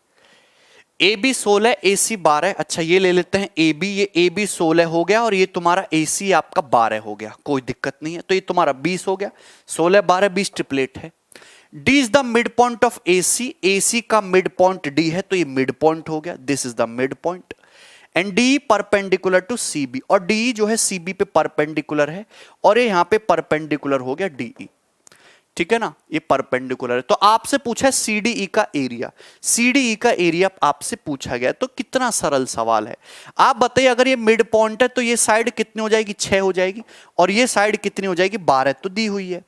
AB 16 AC 12। अच्छा ये ले लेते हैं AB, ये AB 16 हो गया और ये तुम्हारा AC आपका 12 हो गया, कोई दिक्कत नहीं है। तो ये तुम्हारा 20 हो गया, 16 12 20 ट्रिपलेट है। D is the mid point of AC, AC का मिड पॉइंट D है तो ये मिड पॉइंट हो गया, this is the mid point. And D perpendicular to CB, और D जो है CB पे परपेंडिकुलर है और ये यहां पे परपेंडिकुलर हो गया DE। ठीक है ना, ये परपेंडिकुलर है। तो आपसे पूछा है CDE का एरिया, CDE का एरिया आपसे पूछा गया, तो कितना सरल सवाल है। आप बताइए अगर ये मिड पॉइंट है तो ये साइड कितनी हो जाएगी, 6 हो जाएगी, और ये साइड कितनी हो जाएगी, 12 तो दी हुई है।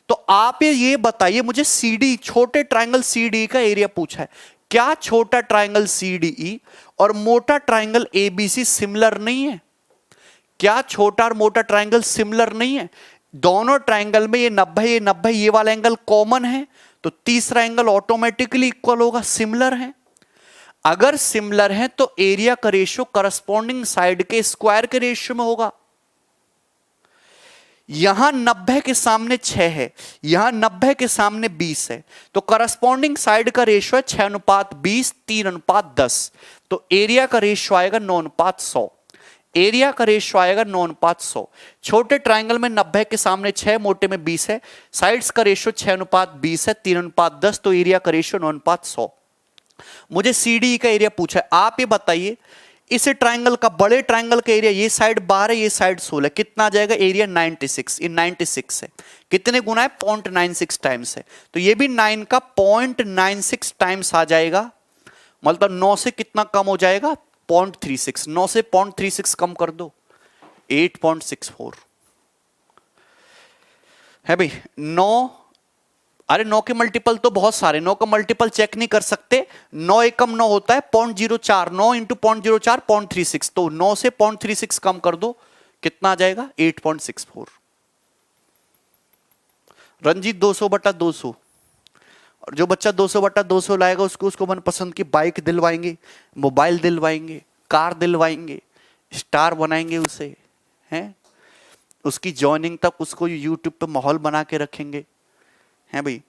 तो आप ये बताइए मुझे CD, छोटे ट्राइंगल CDE का एरिया पूछा है, क्या छोटा ट्राइंगल CDE और मोटा ट्राइंगल ABC सिमिलर नहीं है? क्या छोटा और मोटा ट्राइंगल सिमिलर नहीं है? दोनों ट्राइंगल में ये 90 ये 90, ये वाला एंगल कॉमन है, तो तीसरा एंगल ऑटोमेटिकली इक्वल होगा, सिमिलर है। अगर सिमिलर है तो एरिया का रेशियो करस्पॉन्डिंग साइड के स्क्वायर के रेशियो में होगा। यहां 90 के सामने 6 है, यहां 90 के सामने 20 है, तो करस्पॉन्डिंग साइड का रेशियो है 6:20, 3:10, तो एरिया का रेशियो आएगा 9:100। एरिया का रेशियो आएगा 9:100। छोटे ट्राइंगल में 90 के सामने 6, मोटे में 20 है, साइड्स का रेशियो 6:20 है, 3:10, तो एरिया का रेशियो 9:100। मुझे CDE का एरिया पूछा है। आप ये बताइए इस ट्राइंगल का, बड़े ट्राइंगल का एरिया, ये साइड 12 ये साइड 16, कितना आ जाएगा एरिया? 96। ये 96 है, कितने गुना है? 0.96 टाइम्स है, तो ये भी 9 का 0.96 टाइम्स आ जाएगा। मतलब 9 से कितना कम हो जाएगा? 0.36। 9 से 0.36 कम कर दो, 8.64 है भाई। 9, अरे 9 के मल्टीपल तो बहुत सारे, 9 का मल्टीपल चेक नहीं कर सकते। 9 एकम 9 होता है 0.04, 9 इंटू 0.04 0.36, तो 9 से 0.36 कम कर दो, कितना आ जाएगा? 8.64। रंजीत 200/200, और जो बच्चा 200/200 लाएगा उसको मनपसंद की बाइक दिलवाएंगे, मोबाइल दिलवाएंगे, कार दिलवाएंगे, स्टार बनाएंगे उसे, हैं? उसकी जॉइनिंग तक उसको यूट्यूब पे माहौल बना के रखेंगे, हैं भाई?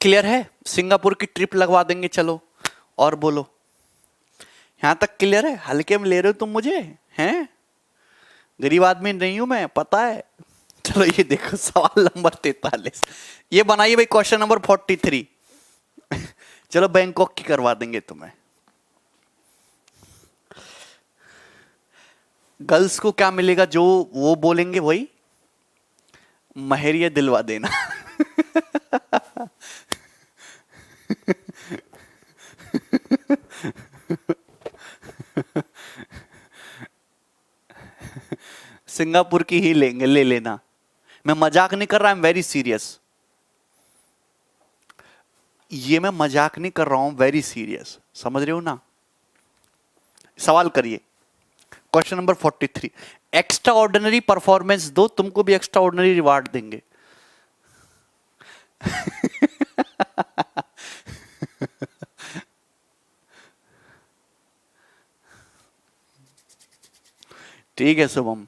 क्लियर है? सिंगापुर की ट्रिप लगवा देंगे, चलो। और बोलो, यहां तक क्लियर है? हल्के में ले रहे हो तुम मुझे, हैं? गरीब आदमी नहीं हूं मैं, पता है। चलो ये देखो सवाल नंबर 43, ये बनाइए भाई, क्वेश्चन नंबर 43। चलो बैंकॉक की करवा देंगे तुम्हें। गर्ल्स को क्या मिलेगा? जो वो बोलेंगे वही, महरिया दिलवा देना। सिंगापुर की ही लेंगे, ले लेना। मैं मजाक नहीं कर रहा, आई एम वेरी सीरियस। ये मैं मजाक नहीं कर रहा हूं, वेरी सीरियस, समझ रहे हो ना। सवाल करिए। Question number 43। Extra ordinary performance दो, तुमको भी एक्स्ट्रा ऑर्डिनरी रिवार्ड देंगे। ठीक है शुभम।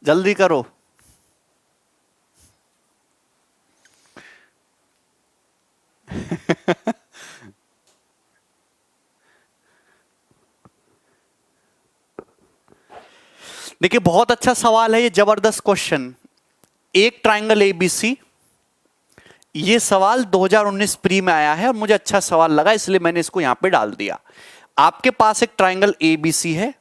जल्दी करो। देखिए बहुत अच्छा सवाल है ये, जबरदस्त क्वेश्चन। एक ट्राइंगल एबीसी, ये सवाल 2019 प्री में आया है और मुझे अच्छा सवाल लगा, इसलिए मैंने इसको यहां पे डाल दिया। आपके पास एक ट्राइंगल एबीसी है,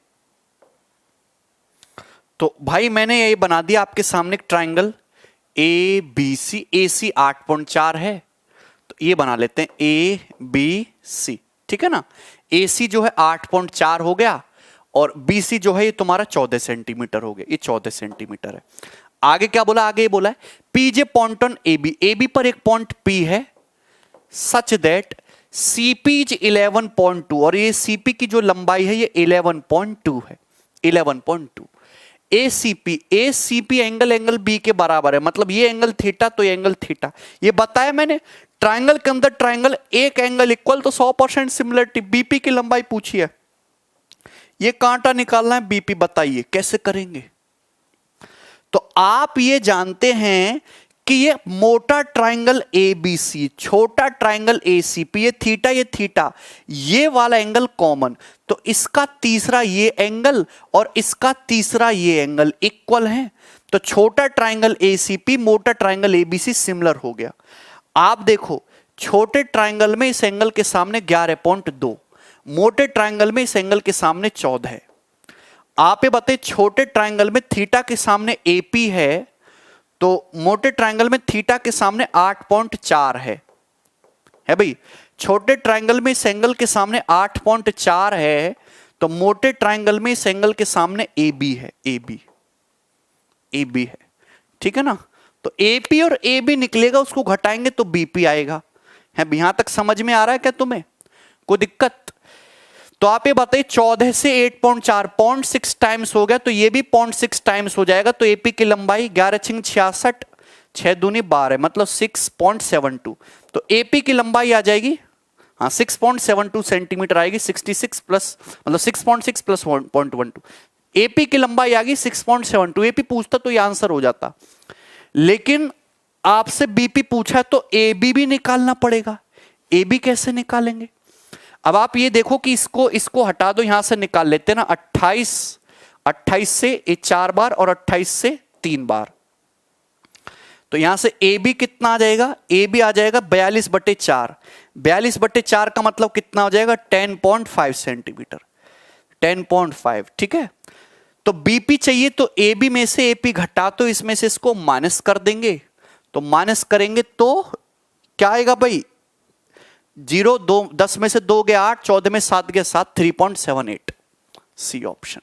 तो भाई मैंने ये बना दिया आपके सामने एक ट्राइंगल ए बी सी। ए सी 8.4 है, तो ये बना लेते हैं ए बी सी, ठीक है ना। ए सी जो है 8.4 हो गया, और बी सी जो है ये तुम्हारा 14 सेंटीमीटर हो गया, ये 14 सेंटीमीटर है। आगे क्या बोला, आगे ये बोला है P J point on A B, A B पर एक पॉइंट पी है सच दैट सीपी इज 11.2, और ये सीपी की जो लंबाई है ये 11.2 है, 11.2। ए सी पी एंगल बी के बराबर है, मतलब ये एंगल थीटा तो ये एंगल थीटा। ये बताया मैंने, ट्राइंगल के अंदर ट्राइंगल एक एंगल इक्वल तो 100% सिमिलरिटी। बीपी की लंबाई पूछी है, ये कांटा निकालना है बीपी, बताइए कैसे करेंगे। तो आप ये जानते हैं कि ये मोटा ट्राइंगल ए बी सी, छोटा ट्राइंगल ए सी पी, ये थीटा, ये वाला एंगल कॉमन, तो इसका तीसरा ये एंगल और इसका तीसरा ये एंगल इक्वल है, तो छोटा ट्राइंगल ए सी पी मोटा triangle A B C similar हो गया। आप देखो छोटे ट्राइंगल में इस एंगल के सामने 11.2, मोटे ट्राइंगल में इस एंगल के सामने 14 है। आप ये बताइए छोटे ट्राइंगल में थीटा के सामने एपी है, तो मोटे ट्राइंगल में थीटा के सामने 8.4 है भाई। छोटे ट्राइंगल में इस एंगल के सामने 8.4 है, तो मोटे ट्राइंगल में इस एंगल के सामने ए बी है, ए बी है, ठीक है ना। तो एपी और ए बी निकलेगा, उसको घटाएंगे तो बीपी आएगा। है यहां तक समझ में आ रहा है क्या तुम्हें, कोई दिक्कत। तो आप ये बताइए 14 से 8.4 0.6 टाइम्स हो गया, तो ये भी 0.6 टाइम्स हो जाएगा, तो एपी की लंबाई 11 छिंग 66, 6 दूनी 12, मतलब 6.72। तो एपी की लंबाई आ जाएगी, हाँ 6.72 सेंटीमीटर आएगी, 66 प्लस मतलब 6.6 प्लस 0.12, एपी की लंबाई आ गई 6.72। एपी पूछता तो ये आंसर हो जाता, लेकिन आपसे बीपी पूछा तो एबी भी निकालना पड़ेगा। एबी कैसे निकालेंगे, अब आप ये देखो कि इसको हटा दो, यहां से निकाल लेते हैं ना। 28 से ये 4 बार और 28 से 3 बार, तो यहां से ए बी कितना आ जाएगा, ए बी आ जाएगा 42/4। 42/4 का मतलब कितना हो जाएगा, 10.5 सेंटीमीटर, 10.5, ठीक है। तो बीपी चाहिए, तो ए बी में से एपी घटा, तो इसमें से इसको माइनस कर देंगे, तो माइनस करेंगे तो क्या आएगा भाई, 0 2 10 में से 2 गया 8, 14 में 7 गया 7, 3.78, सी ऑप्शन।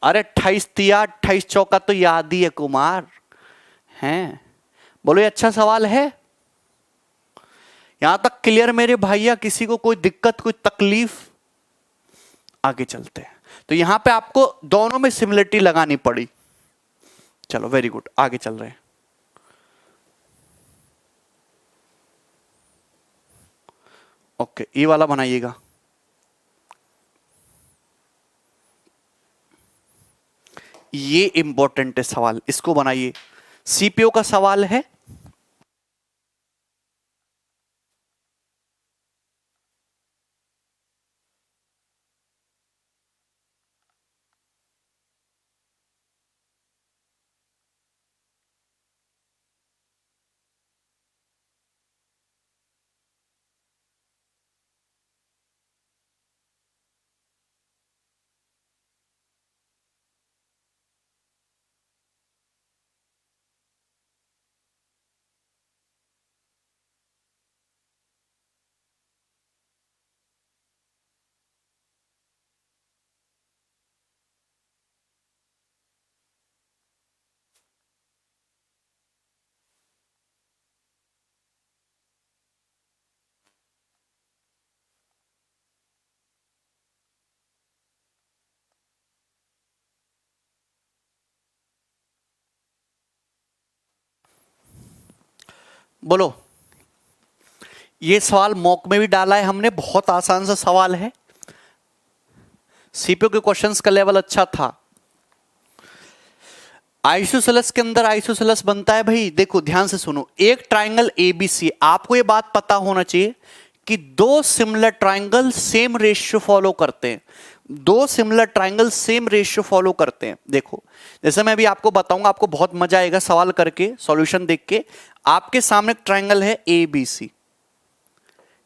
अरे 28 तिया 28 चौका तो याद ही है कुमार, हैं बोलो ये अच्छा सवाल है। यहां तक क्लियर मेरे भैया, किसी को कोई दिक्कत कोई तकलीफ। आगे चलते हैं, तो यहां पे आपको दोनों में सिमिलरिटी लगानी पड़ी। चलो वेरी गुड, आगे चल रहे हैं। ओके ये वाला बनाइएगा। ये इंपॉर्टेंट है सवाल, इसको बनाइए। सीपीओ का सवाल है, बोलो। ये सवाल मॉक में भी डाला है हमने, बहुत आसान सा सवाल है, सीपीयू के क्वेश्चंस का लेवल अच्छा था। आइसोसेलेस के अंदर आइसोसेलेस बनता है भाई, देखो ध्यान से सुनो, एक ट्राइंगल एबीसी, आपको ये बात पता होना चाहिए कि दो similar triangle same ratio follow करते हैं, दो similar triangle same ratio follow करते हैं। देखो जैसे मैं अभी आपको बताऊंगा, आपको बहुत मजा आएगा सवाल करके, सॉल्यूशन देख के। आपके सामने एक ट्राइंगल है ए बी सी,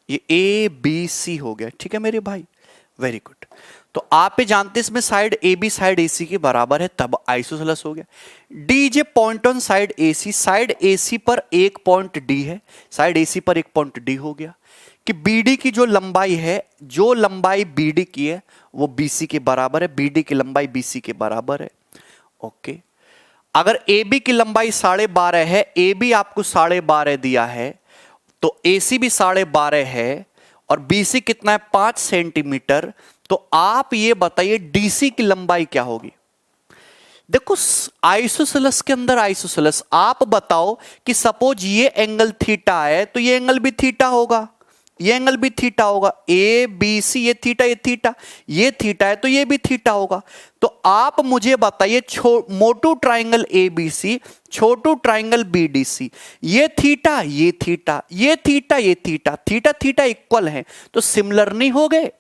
ये ए बी सी हो गया, ठीक है मेरे भाई, वेरी गुड। तो आप ये जानते हैं इसमें side A B side A C के बराबर है, तब आइसोसेलेस हो गया। D J point on side A C, side A C पर एक पॉइंट डी है, साइड ए सी पर एक पॉइंट डी हो गया। कि बीडी की जो लंबाई है, जो लंबाई बीडी की है वो बीसी के बराबर है, बीडी की लंबाई बीसी के बराबर है। ओके, अगर ए बी की लंबाई 12.5 है, ए बी आपको 12.5 दिया है, तो ए सी भी 12.5 है, और बीसी कितना है 5 सेंटीमीटर। तो आप ये बताइए डीसी की लंबाई क्या होगी। देखो आइसोसेलेस के अंदर आइसोसेलेस, आप बताओ कि सपोज ये एंगल थीटा है तो ये एंगल भी थीटा होगा, ये एंगल भी थीटा होगा, ए बी सी, ये थीटा ये थीटा, ये थीटा है तो ये भी थीटा होगा। तो आप मुझे बताइए मोटू ट्राइंगल ए बी सी, छोटू ट्राइंगल बी डी सी, ये थीटा ये थीटा, ये थीटा ये थीटा, थीटा थीटा इक्वल है तो सिमिलर नहीं हो गए।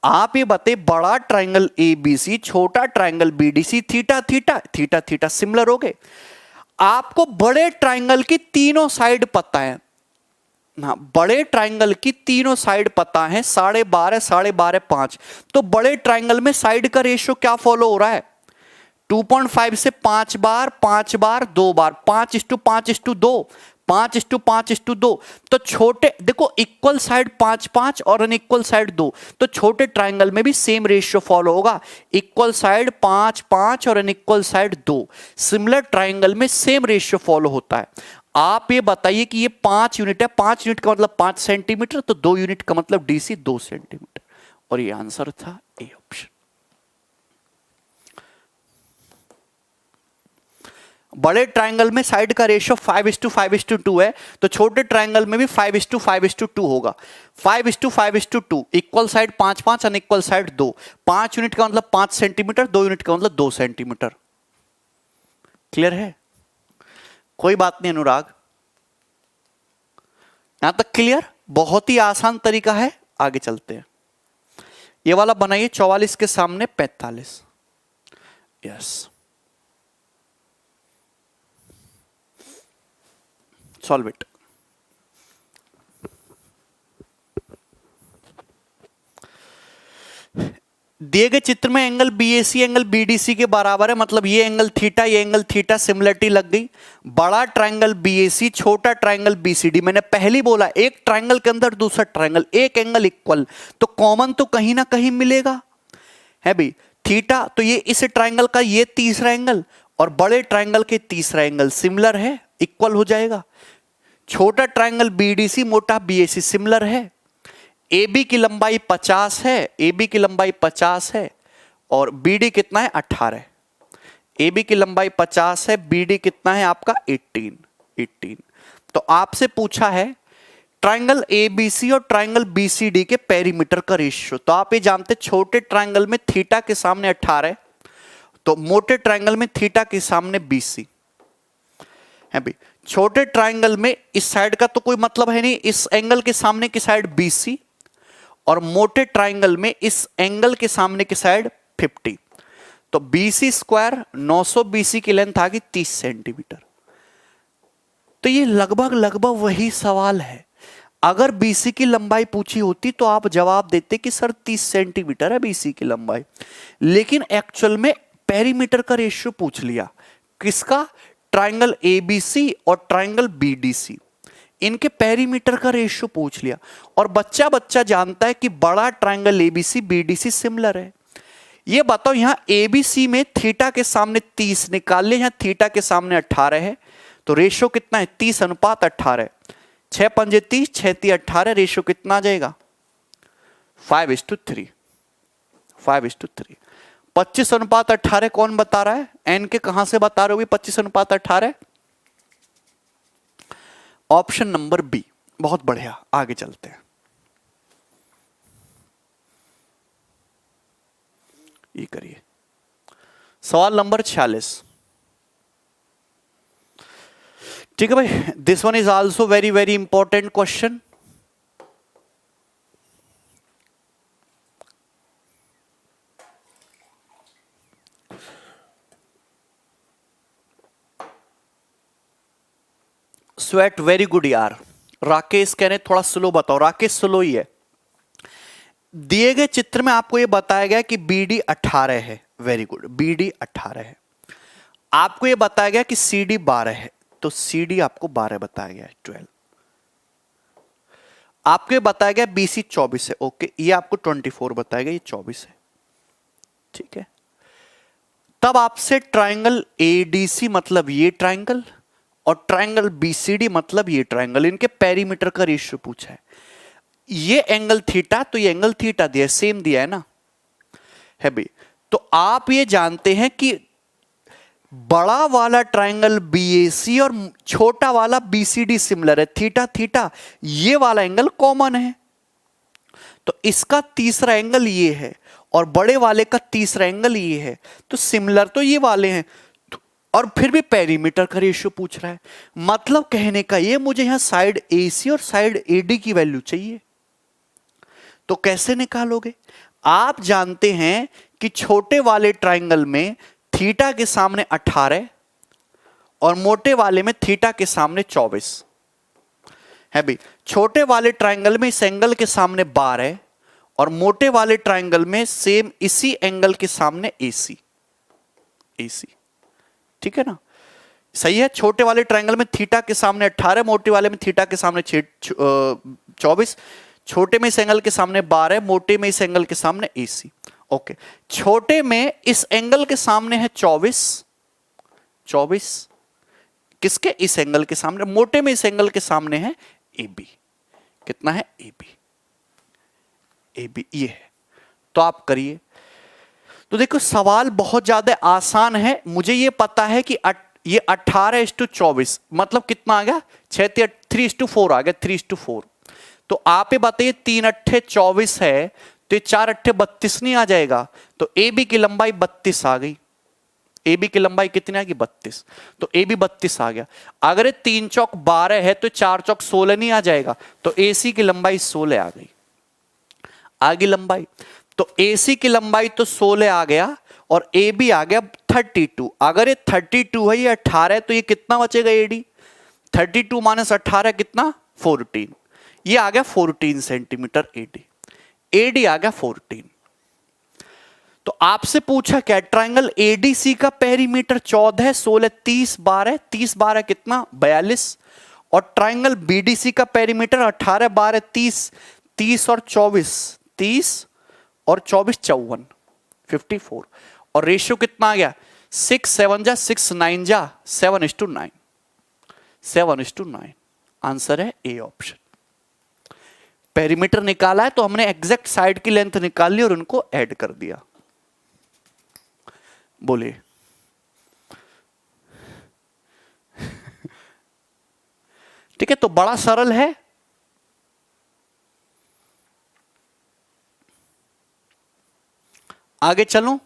आप ये बताइए बड़ा ट्राइंगल ए बी सी, छोटा triangle B D C, theta theta theta theta, similar हो गए। आपको बड़े ट्राइंगल की तीनों साइड पता है ना, बड़े ट्राइंगल की तीनों साइड पता है, 12.5 12.5 5। तो बड़े ट्राइंगल में साइड का रेशियो क्या फॉलो हो रहा है, 2.5 से 5 बार 5 बार 2 बार, 5:5:2, 5:5:2। तो छोटे देखो इक्वल साइड 5 5 और अनइक्वल साइड 2, तो छोटे ट्राइंगल में भी सेम रेशियो फॉलो होगा, इक्वल साइड 5 5 और अनइक्वल साइड 2। सिमिलर ट्राइंगल में सेम रेशियो फॉलो होता है। आप ये बताइए कि ये 5 यूनिट है, 5 यूनिट का मतलब 5 सेंटीमीटर, तो 2 यूनिट का मतलब डीसी 2 सेंटीमीटर, और ये आंसर था ए ऑप्शन। बड़े ट्राइंगल में साइड का रेशियो 5:5:2 है, तो छोटे ट्राइंगल में भी 5:5:2 होगा। 5:5:2, equal side 5 5, unequal side 2, 5 unit का मतलब 5 सेंटीमीटर, 2 यूनिट का मतलब 2 सेंटीमीटर। क्लियर है, कोई बात नहीं अनुराग, यहां तक क्लियर, बहुत ही आसान तरीका है। आगे चलते हैं, ये वाला बनाइए 44 के सामने 45, यस, सॉल्व इट। दिए गए चित्र में एंगल बीएसी एंगल बीडीसी के बराबर है, मतलब ये एंगल थीटा ये एंगल थीटा, सिमिलरिटी लग गई। बड़ा ट्राइंगल बीएसी, छोटा ट्राइंगल बीसीडी, मैंने पहले बोला एक ट्राइंगल के अंदर दूसरा ट्राइंगल, एक एंगल इक्वल, तो कॉमन तो कहीं ना कहीं मिलेगा है भाई। थीटा तो ये इस ट्राइंगल का ये तीसरा एंगल और बड़े ट्राइंगल के तीसरा एंगल सिमिलर है, इक्वल हो जाएगा। छोटा ट्राइंगल बीडीसी मोटा बीएसी सिमिलर है। AB की लंबाई 50 है, AB की लंबाई 50 है और BD कितना है 18। AB की लंबाई 50 है, BD कितना है आपका 18। तो आपसे पूछा है ट्राइंगल ABC और ट्राइंगल BCD के पेरीमीटर का रेशियो। तो आप ये जानते छोटे ट्राइंगल में थीटा के सामने 18, तो मोटे ट्राइंगल में थीटा के सामने BC है भाई। छोटे ट्राइंगल में इस साइड का तो कोई मतलब है नहीं, इस एंगल के सामने की साइड BC, और मोटे ट्राइंगल में इस एंगल के सामने की साइड 50। तो BC स्क्वायर 900 BC की लेंथ आ गई 30 सेंटीमीटर। तो ये लगभग वही सवाल है। अगर BC की लंबाई पूछी होती तो आप जवाब देते कि सर 30 सेंटीमीटर है BC की लंबाई, लेकिन एक्चुअल में पेरीमीटर का रेशियो पूछ लिया। किसका, ट्राइंगल ABC और ट्राइंगल BDC, इनके पेरीमीटर का रेशियो पूछ लिया। और बच्चा जानता है कि बड़ा ट्राइंगल ABC BDC सिमिलर है। ये बताओ यहां ABC में थीटा के सामने 30 निकाल ले, यहां थीटा के सामने 18 है, तो रेशियो कितना है 30:18। 6 पंजे 30, 6 3 18, रेशियो कितना आ जाएगा 5:3। 25:18 कौन बता रहा है, एन के कहां से बता रहे हो 25:18? Option number B. बहुत बढ़िया, आगे चलते हैं। ये करिए सवाल नंबर 46। ठीक है भाई, this one is also very very important question. Sweat very good यार। राकेश कह रहे थोड़ा स्लो बताओ। राकेश स्लो ही है। दिए गए चित्र में आपको यह बताया गया कि BD 18 है। वेरी गुड, BD 18 है। आपको यह बताया गया कि CD 12 है, तो CD आपको 12 बताया गया है, 12। आपको यह बताया गया BC 24 है। ओके, ये आपको 24 बताया गया, ये 24 है। ठीक है, तब आपसे ट्राइंगल ADC मतलब ये ट्राइंगल और ट्राइंगल BCD मतलब ये ट्राइंगल, इनके पेरीमीटर का रेशियो पूछा है। ये एंगल थीटा, तो ये एंगल थीटा दिया, सेम दिया है ना, है भाई। तो आप ये जानते हैं कि बड़ा वाला ट्राइंगल BAC और छोटा वाला BCD सिमिलर है, थीटा थीटा, ये वाला एंगल कॉमन है। तो इसका तीसरा एंगल ये है और बड़े वाले का तीसरा एंगल ये है, तो सिमिलर तो ये वाले हैं। और फिर भी पेरीमीटर का रेशियो पूछ रहा है, मतलब कहने का ये, मुझे यहां साइड AC और साइड AD की वैल्यू चाहिए। तो कैसे निकालोगे? आप जानते हैं कि छोटे वाले ट्राइंगल में थीटा के सामने 18 और मोटे वाले में थीटा के सामने 24 है भाई। छोटे वाले ट्राइंगल में इस एंगल के सामने 12 और मोटे वाले ट्राइंगल में सेम इसी एंगल के सामने AC। ठीक है ना, सही है। छोटे वाले ट्राइंगल में थीटा के सामने 18, मोटे वाले में थीटा के सामने 24, छोटे में इस एंगल के सामने 12, मोटे में इस एंगल के सामने AC। ओके, छोटे में इस एंगल के सामने है 24, किसके? इस एंगल के सामने। मोटे में इस एंगल के सामने है AB। कितना है? AB ये है। तो आप करिए। तो देखो सवाल बहुत ज्यादा आसान है। मुझे ये पता है कि ये 18:24 मतलब कितना आ गया? 3:4 आ गया, 3:4। तो आप ये बताइए 3 अट्ठे 24 है, तो ये 4 अट्ठे 32 नहीं आ जाएगा? तो AB की लंबाई 32 आ गई। AB की लंबाई कितनी आ गई? 32। तो AB 32 आ गया। अगर ये 3 चौक 12 है तो 4 चौक 16 नहीं आ जाएगा? तो AC की लंबाई 16 आ गई। आगे लंबाई, तो AC की लंबाई तो 16 आ गया और AB आ गया 32। अगर ये 32 है, ये 18 है, तो ये कितना बचेगा AD? 32 माइनस 18 कितना? 14। ये आ गया 14 सेंटीमीटर AD आ गया 14। तो आपसे पूछा क्या? ट्राइंगल ADC का पेरीमीटर 14, 16, 30, 12, 30, 12 कितना? 42। और ट्राइंगल BDC का पेरीमीटर 18, 12, 30, 30 और 24, 30 और 24 54, 54। और रेशियो कितना आ गया? 6 7 जा 6 9 जा 7:9, 7:9। आंसर है ए ऑप्शन। पेरीमीटर निकाला है तो हमने एग्जैक्ट साइड की लेंथ निकाल ली और उनको ऐड कर दिया। बोलिए। ठीक है, तो बड़ा सरल है। आगे चलूं?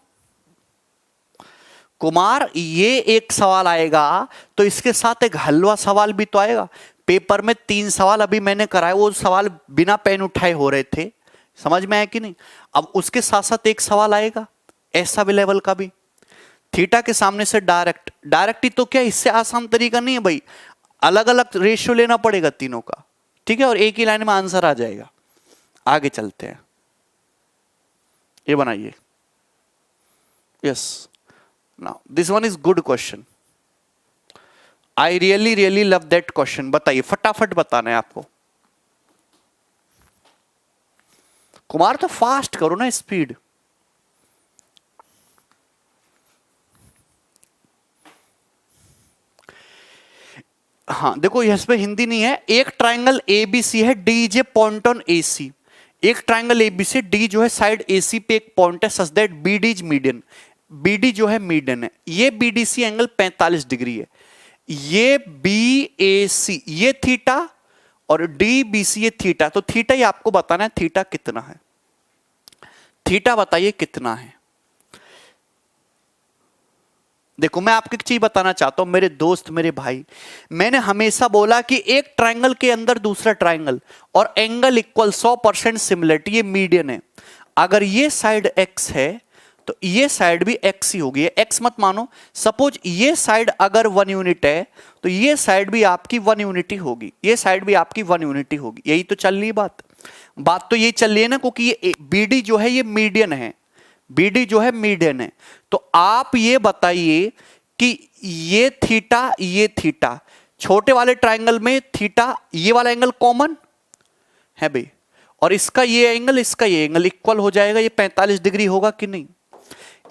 कुमार, ये एक सवाल आएगा तो इसके साथ एक हलवा सवाल भी तो आएगा। पेपर में 3 सवाल अभी मैंने कराए, वो सवाल बिना पेन उठाए हो रहे थे। समझ में आया कि नहीं? अब उसके साथ साथ एक सवाल आएगा ऐसा भी लेवल का भी, थीटा के सामने से डायरेक्ट ही। तो क्या इससे आसान तरीका नहीं है भाई, अलग अलग रेशियो लेना पड़ेगा तीनों का। ठीक है, और एक ही लाइन में आंसर आ जाएगा। आगे चलते हैं, ये बनाइए। Yes, now this one is good question. I really love that question. बताइए, फटाफट बताना है आपको। कुमार तो फास्ट करो ना, स्पीड। हाँ देखो, इसमें हिंदी नहीं है। एक ट्राइंगल ABC है, D is a point on AC। एक ट्राइंगल ABC, D जो है साइड AC पे एक पॉइंट है, such that BD is median. BD जो है मीडियन है। ये BDC एंगल 45 डिग्री है। ये BAC ये थीटा और DBC ये थीटा, तो थीटा ही आपको बताना है थीटा कितना है। थीटा बताइए कितना है। देखो मैं आपको एक चीज बताना चाहता हूं मेरे दोस्त मेरे भाई, मैंने हमेशा बोला कि एक ट्रायंगल के अंदर दूसरा ट्रायंगल और एंगल इक्वल 100% सिमिलरिटी, ये मीडियन है। अगर ये साइड x है तो ये साइड भी x ही होगी, x मत मानो। सपोज ये साइड अगर 1 यूनिट है तो ये साइड भी आपकी 1 यूनिटी होगी, ये साइड भी आपकी 1 यूनिटी होगी। यही तो चल रही बात, बात तो यही चल रही है ना, क्योंकि ये BD जो है ये मीडियन है, BD जो है मीडियन है। तो आप ये बताइए कि ये थीटा छोटे वाले ट्रायंगल में थीटा ये वाला एंगल कॉमन है भाई, और इसका ये एंगल इक्वल हो जाएगा, ये 45 डिग्री होगा कि नहीं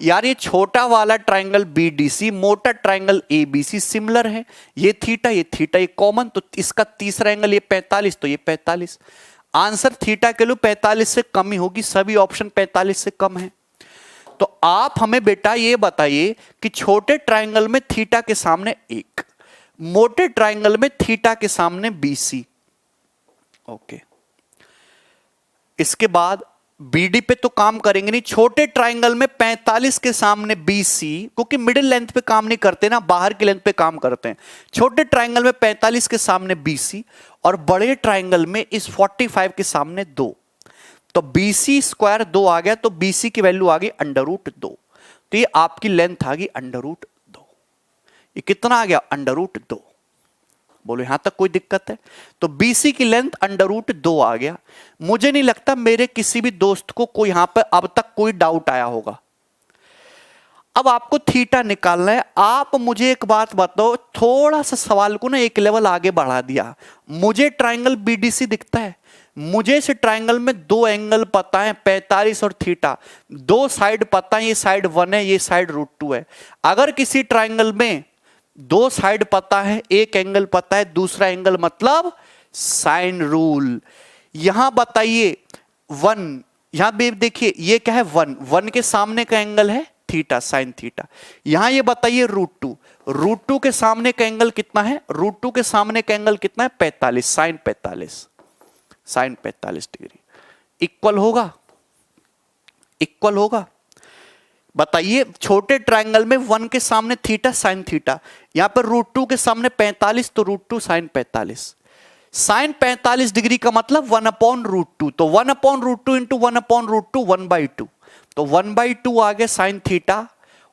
यार। ये छोटा वाला ट्रायंगल BDC मोटा ट्रायंगल ABC सिमिलर है, ये थीटा ये कॉमन, तो इसका तीसरा एंगल ये 45 तो ये 45। आंसर थीटा के लिए 45 से कम ही होगी, सभी ऑप्शन 45 से कम है। तो आप हमें बेटा ये बताइए कि छोटे ट्रायंगल में थीटा के सामने 1, मोटे ट्रायंगल में थीटा के सामने BC। ओके, इसके बाद BD पे तो काम करेंगे नहीं, छोटे ट्रायंगल में 45 के सामने BC, क्योंकि मिडिल लेंथ पे काम नहीं करते ना, बाहर की लेंथ पे काम करते हैं। छोटे ट्रायंगल में 45 के सामने BC और बड़े ट्रायंगल में इस 45 के सामने 2, तो BC स्क्वायर 2 आ गया, तो BC की वैल्यू आ गई √2, तो ये आपकी लेंथ आ गई √2। ये कितना आ गया √2, बोलो यहां तक कोई दिक्कत है? तो BC की लेंथ √2 आ गया। मुझे नहीं लगता मेरे किसी भी दोस्त को कोई यहां पर अब तक कोई डाउट आया होगा। अब आपको थीटा निकालना है। आप मुझे एक बात बताओ, थोड़ा सा सवाल को ना एक लेवल आगे बढ़ा दिया। मुझे ट्रायंगल BDC दिखता है, मुझे इस ट्रायंगल में 2 एंगल पता है 45 और थीटा, 2 साइड पता है, ये साइड 1 है ये साइड √2 है। अगर किसी ट्रायंगल में 2 साइड पता है, एक एंगल पता है, दूसरा एंगल मतलब साइन रूल। यहां बताइए 1, यहां भी देखिए ये क्या है 1 के सामने का एंगल है थीटा, साइन थीटा। यहां ये बताइए √2 के सामने का एंगल कितना है, √2 के सामने का एंगल कितना है 45, साइन 45 डिग्री। इक्वल होगा बताइए। छोटे ट्रायंगल में 1 के सामने थीटा साइन थीटा, यहां पर √2 के सामने 45 तो √2 साइन 45। साइन 45 डिग्री का मतलब 1/√2, तो 1/√2 इंटू 1/√2 1/2, तो 1/2 आ गया साइन थीटा,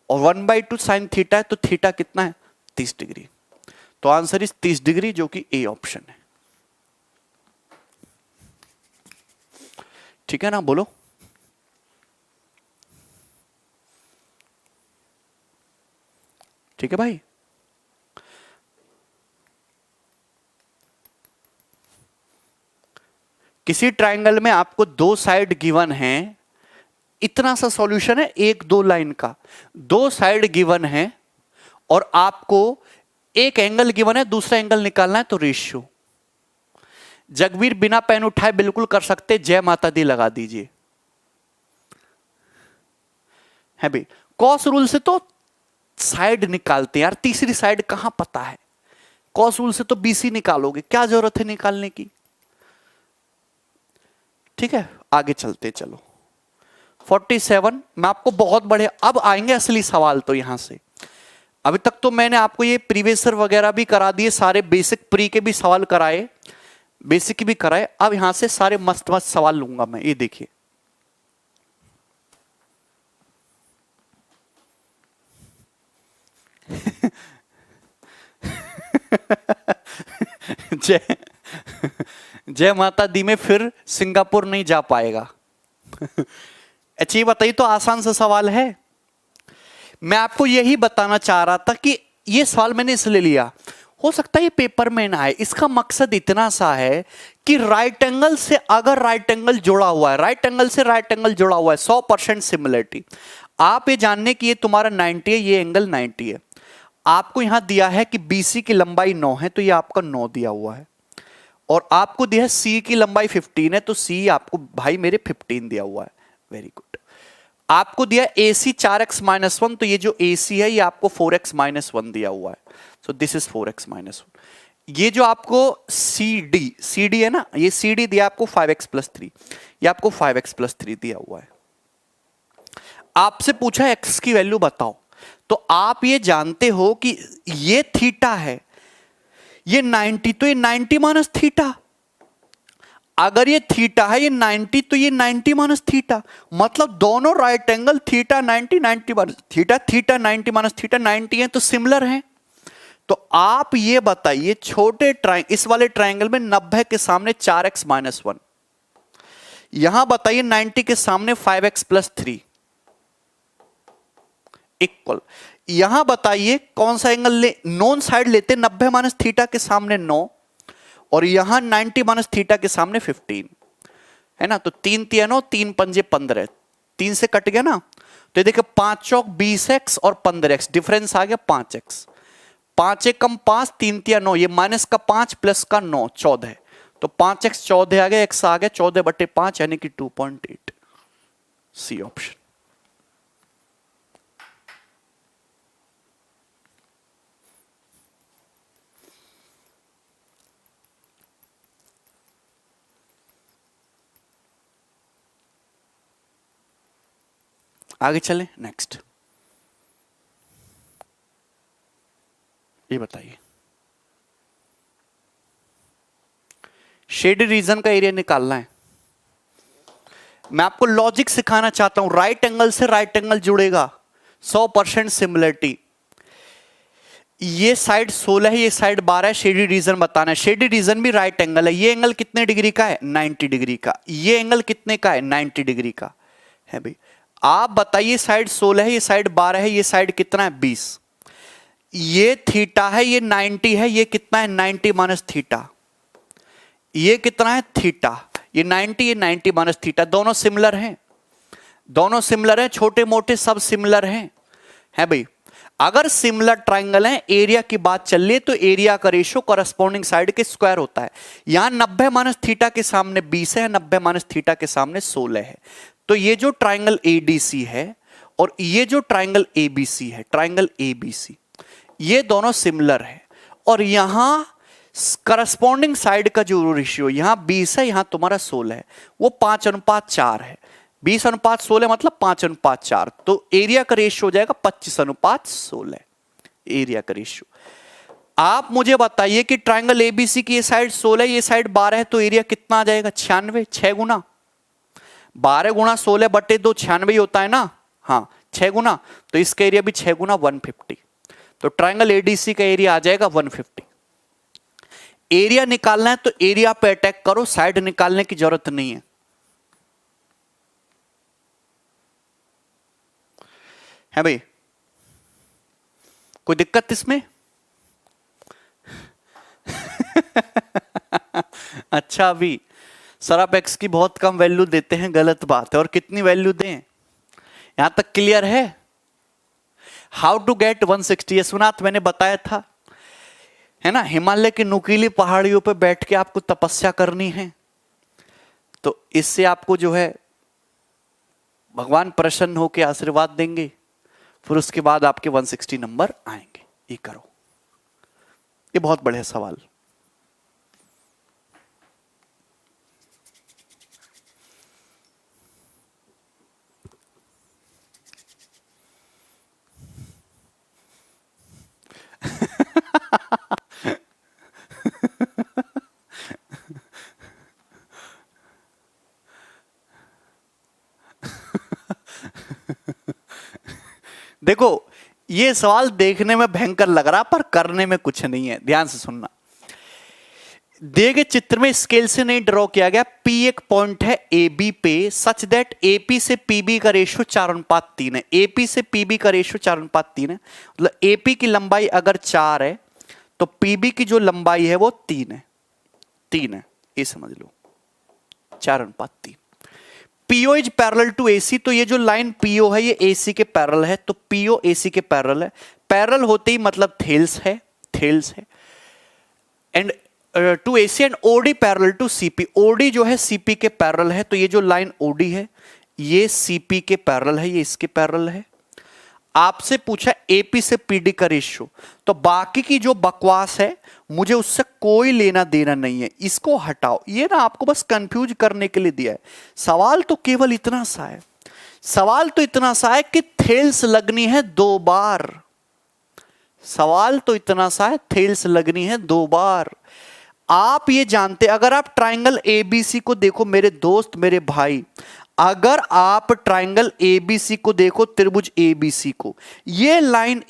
और 1/2 साइन थीटा है, तो थीटा कितना है 30 डिग्री। तो आंसर इज 30 डिग्री, जो कि ए ऑप्शन है। ठीक है ना, बोलो। ठीक है भाई। किसी ट्रायंगल में आपको 2 साइड गिवन है, इतना सा सॉल्यूशन है 1-2 लाइन का, 2 साइड गिवन है और आपको एक एंगल गिवन है, दूसरा एंगल निकालना है, तो रेशियो। जगवीर बिना पेन उठाए बिल्कुल कर सकते, जय माता दी लगा दीजिए। है भाई, कॉस रूल से तो साइड निकालते हैं यार, तीसरी साइड कहां पता है। कॉस रूल से तो BC निकालोगे, क्या जरूरत है निकालने की। ठीक है, आगे चलते चलो। 47 मैं आपको बहुत बड़े, अब आएंगे असली सवाल। तो यहां से अभी तक तो मैंने आपको ये प्रीवियसर वगैरह भी करा दिए, सारे बेसिक प्री के भी सवाल कराए, बेसिक भी कराए। अब यहां से सारे मस्त मस्त सवाल लूंगा मैं। ये देखिए जय जय माता दी में फिर सिंगापुर नहीं जा पाएगा। अच्छा ये बताइए, तो आसान सा सवाल है। मैं आपको यही बताना चाह रहा था कि ये सवाल मैंने इसलिए लिया, हो सकता है ये पेपर में ना आए। इसका मकसद इतना सा है कि राइट एंगल से अगर राइट एंगल जुड़ा हुआ है, राइट एंगल से राइट एंगल जुड़ा हुआ है, 100% सिमिलरिटी। आप ये जानने की ये तुम्हारा 90 है, ये एंगल 90 है। आपको यहां दिया है कि BC की लंबाई 9 है, तो ये आपका 9 दिया हुआ है। और आपको दिया है C की लंबाई 15 है, तो C आपको भाई मेरे 15 दिया हुआ है। Very good. आपको दिया AC 4x-1, तो ये जो AC है ये आपको 4x-1 दिया हुआ है, सो दिस इज 4x-1। ये जो आपको CD है ना, ये CD दिया आपको 5x+3, ये आपको 5x+3 दिया हुआ है। आपसे पूछा x की वैल्यू बताओ, तो आप ये जानते हो कि ये थीटा है, ये 90, तो ये 90 माइनस थीटा। अगर ये थीटा है, ये 90, तो ये 90 माइनस थीटा, मतलब दोनों right angle theta 90, 90 minus theta, theta 90 minus theta 90 है, तो सिमिलर है। तो आप ये बताइए छोटे इस वाले ट्राइंगल में 90 के सामने 4x-1, यहां बताइए 90 के सामने 5x+3 इक्वल, यहां बताइए कौन सा एंगल ले, नॉन साइड लेते 90 माइनस थीटा के सामने 9, और यहां 90 माइनस थीटा के सामने 15 है ना, तो 3 3 9, 3 पंजे 15, 3 से कट गया ना, तो ये देखिए 5 चौक 20x और 15x, डिफरेंस आ गया 5x, 5 एक कम 5, 3 3 9, ये माइनस का 5 प्लस का 9 14, तो 5x 14 आ गया, x आ गया 14/5 यानी कि 2.8, सी ऑप्शन। आगे चलें, नेक्स्ट ये बताइए, शेडेड रीजन का एरिया निकालना है। मैं आपको लॉजिक सिखाना चाहता हूं, राइट एंगल से राइट एंगल जुड़ेगा, 100% सिमिलरिटी। ये साइड 16 है, ये साइड 12 है, शेडेड रीजन बताना है। शेडेड रीजन भी राइट एंगल है, ये एंगल कितने डिग्री का है, 90 डिग्री का, ये एंगल कितने का है, 90 डिग्री का है भाई। आप बताइए साइड 16 है, ये साइड 12 है, ये साइड कितना है 20, ये थीटा है, ये 90 है, ये कितना है 90 माइनस थीटा, ये कितना है थीटा, ये 90, ये 90 माइनस थीटा, दोनों सिमिलर हैं, दोनों सिमिलर हैं, छोटे मोटे सब सिमिलर हैं, है भाई। अगर सिमिलर ट्राइंगल है, एरिया की बात चल रही है, तो एरिया का रेशो कॉरस्पॉन्डिंग साइड के स्क्वायर होता है। यहां 90 माइनस थीटा के सामने 20 है, 90 माइनस थीटा के सामने 16 है, तो ये जो ट्राइंगल ADC है और ये जो ट्राइंगल ABC है, ट्राइंगल ABC, ये दोनों सिमिलर है। और यहां करस्पॉन्डिंग साइड का जो रेशियो, यहां 20 है, यहां तुम्हारा 16 है, वो 5:4 है, 20:16 मतलब 5:4, तो एरिया का रेशियो हो जाएगा 25:16, एरिया का रेशियो। आप मुझे बताइए कि ट्राइंगल ABC की ये साइड 16, ये साइड 12 है, तो एरिया कितना आ जाएगा, 96, 6 गुना 12 गुणा 16/2 96 होता है ना, हाँ 6 गुना, तो इसका एरिया भी 6 गुना 150, तो ट्राइंगल ADC का एरिया आ जाएगा 150। एरिया निकालना है तो एरिया पे अटैक करो, साइड निकालने की जरूरत नहीं है भाई। कोई दिक्कत इसमें? अच्छा, अभी सर आप x की बहुत कम वैल्यू देते हैं, गलत बात है, और कितनी वैल्यू दें, यहां तक क्लियर है? हाउ टू गेट 160, यशवनाथ मैंने बताया था, है ना, हिमालय की नुकीली पहाड़ियों पर बैठ के आपको तपस्या करनी है, तो इससे आपको जो है भगवान प्रसन्न होकर आशीर्वाद देंगे, फिर उसके बाद आपके 160 नंबर आएंगे। ये करो, ये बहुत बड़े सवाल। देखो ये सवाल देखने में भयंकर लग रहा, पर करने में कुछ नहीं है, ध्यान से सुनना। दिए गए चित्र में स्केल से नहीं ड्रॉ किया गया, P एक पॉइंट है AB पे, सच दैट AP से PB का रेशियो 4:3 है। AP से PB का रेशियो 4:3 है, मतलब AP की लंबाई अगर 4 है तो PB की जो लंबाई है वो 3 है, 3 है, ये समझ लो 4:3। PO is parallel to AC, तो ये जो लाइन PO है ये AC के पैरेलल है, तो PO AC के पैरेलल है। पैरेलल होते ही मतलब थेल्स है, थेल्स है। And to AC and OD parallel to CP, OD जो है CP के पैरेलल है, तो ये जो लाइन OD है ये सीपी के पैरेलल है, ये इसके पैरेलल है। आपसे पूछा एपी से पीडी का रेशियो, तो बाकी की जो बकवास है मुझे उससे कोई लेना देना नहीं है, इसको हटाओ। ये ना आपको बस कंफ्यूज करने के लिए दिया है। सवाल तो केवल इतना सा है, सवाल तो इतना सा है कि थेल्स लगनी है 2 बार। सवाल तो इतना सा है, थेल्स लगनी है 2 बार। आप ये जानते, अगर आप ट्राइंगल एबीसी को देखो मेरे दोस्त मेरे भाई, अगर आप ट्राइंगल एबीसी को देखो, त्रिभुज एबीसी को, ये लाइन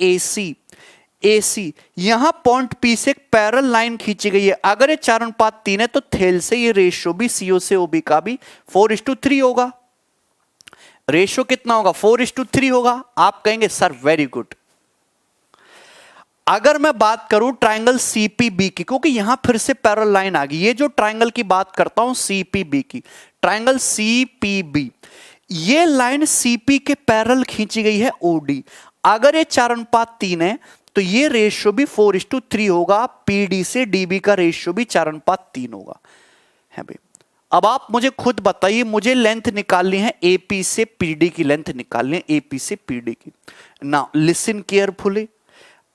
एसी यहां पॉइंट पी से एक पैरेलल लाइन खींची गई है। अगर ये 4:3 है तो थेल से ये रेशियो भी सीओ से ओबी का भी 4:3 होगा। रेशियो कितना होगा? 4:3 होगा। आप कहेंगे सर वेरी गुड। अगर मैं बात करूं ट्राइंगल सीपीबी की, क्योंकि यहां फिर से पैरेलल लाइन आ गई, ये जो ट्राइंगल की बात करता हूं सीपीबी की, ट्राइंगल सीपीबी, ये लाइन सीपी के पैरेलल खींची गई है ओडी। अगर ये 4:3 है तो ये रेशियो भी 4:3 होगा। पीडी से डीबी का रेशियो भी 4:3 होगा, है भाई। अब आप मुझे खुद बताइए, मुझे लेंथ निकालनी है एपी से पीडी की, लेंथ निकालनी है एपी से पीडी की। नाउ लिसन केयरफुली,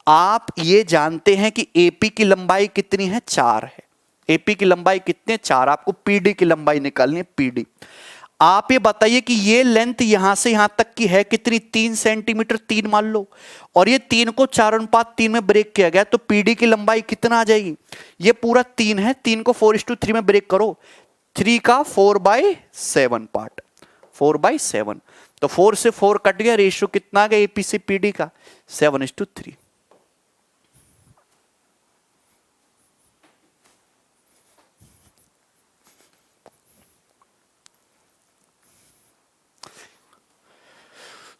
आप ये जानते हैं कि एपी की लंबाई कितनी है? 4 है। एपी की लंबाई कितनी है? 4। आपको पीडी की लंबाई निकालनी है, पीडी। आप ये बताइए कि ये लेंथ यहां से यहां तक की है कितनी? 3 सेंटीमीटर, 3 मान लो, और ये 3 को 4:3 में ब्रेक किया गया, तो पीडी की लंबाई कितना आ जाएगी? ये पूरा 3 है, 3 को 4:3 में ब्रेक करो, 3 का 4/7 पार्ट, 4/7। तो 4 से 4 कट गया, रेशियो कितना आ गया एपी से पीडी का? 7:3।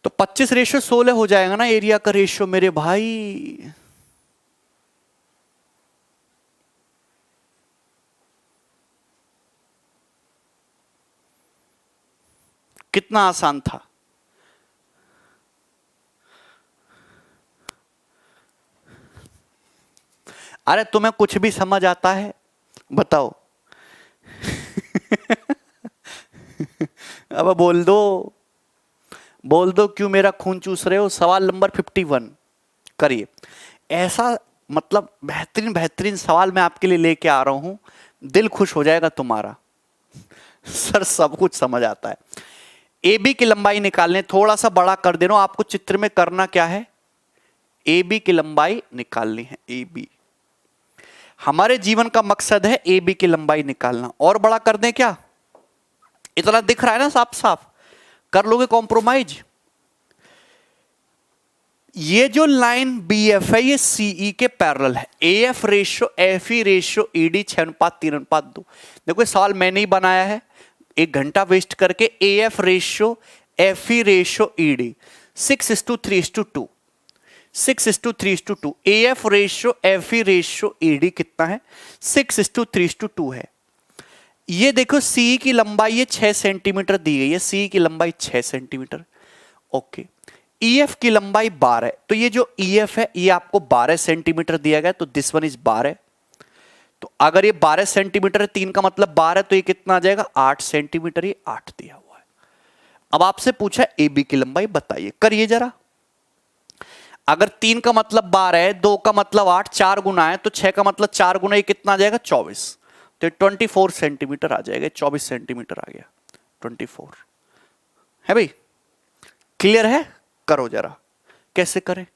तो 25:16 हो जाएगा ना एरिया का रेशियो मेरे भाई। कितना आसान था। अरे तुम्हें कुछ भी समझ आता है? बताओ। अब बोल दो क्यों मेरा खून चूस रहे हो। सवाल नंबर 51 करिए। ऐसा मतलब बेहतरीन बेहतरीन सवाल मैं आपके लिए लेके आ रहा हूं, दिल खुश हो जाएगा तुम्हारा। सर सब कुछ समझ आता है। एबी की लंबाई निकालने, थोड़ा सा बड़ा कर देना। आपको चित्र में करना क्या है? एबी की लंबाई निकालनी है। एबी, हमारे जीवन का मकसद है एबी की लंबाई निकालना। और बड़ा कर दें क्या? इतना दिख रहा है ना साफ साफ, कर लोगे कॉम्प्रोमाइज? ये जो लाइन बी एफ है ये सीई के पैरेलल है। F ratio, F E ratio, ED 6:3:2। देखो सवाल मैंने ही बनाया है, 1 घंटा वेस्ट करके। F ratio, F E ratio, ED 6:3:2, 6:3:2। F ratio, F E ratio, ED कितना है? 6:3:2 है। ये देखो सी की लंबाई ये 6 सेंटीमीटर दी गई है, सी की लंबाई 6 सेंटीमीटर। ओके, ईएफ की लंबाई 12, तो ये जो ईएफ है ये आपको 12 सेंटीमीटर दिया गया, तो दिस वन इज 12। तो अगर ये 12 सेंटीमीटर है, 3 का मतलब 12, तो ये कितना आ जाएगा? 8 सेंटीमीटर। ये 8 दिया हुआ है। अब आपसे पूछा एबी की लंबाई बताइए, करिए जरा। अगर 3 का मतलब 12 है, 2 का मतलब 8, 4 गुना है, तो 6 का मतलब 4 गुना, ये कितना आ जाएगा? 24। तो 24 सेंटीमीटर आ जाएगा। 24 सेंटीमीटर आ गया, 24 है भाई। क्लियर है? करो जरा, कैसे करें?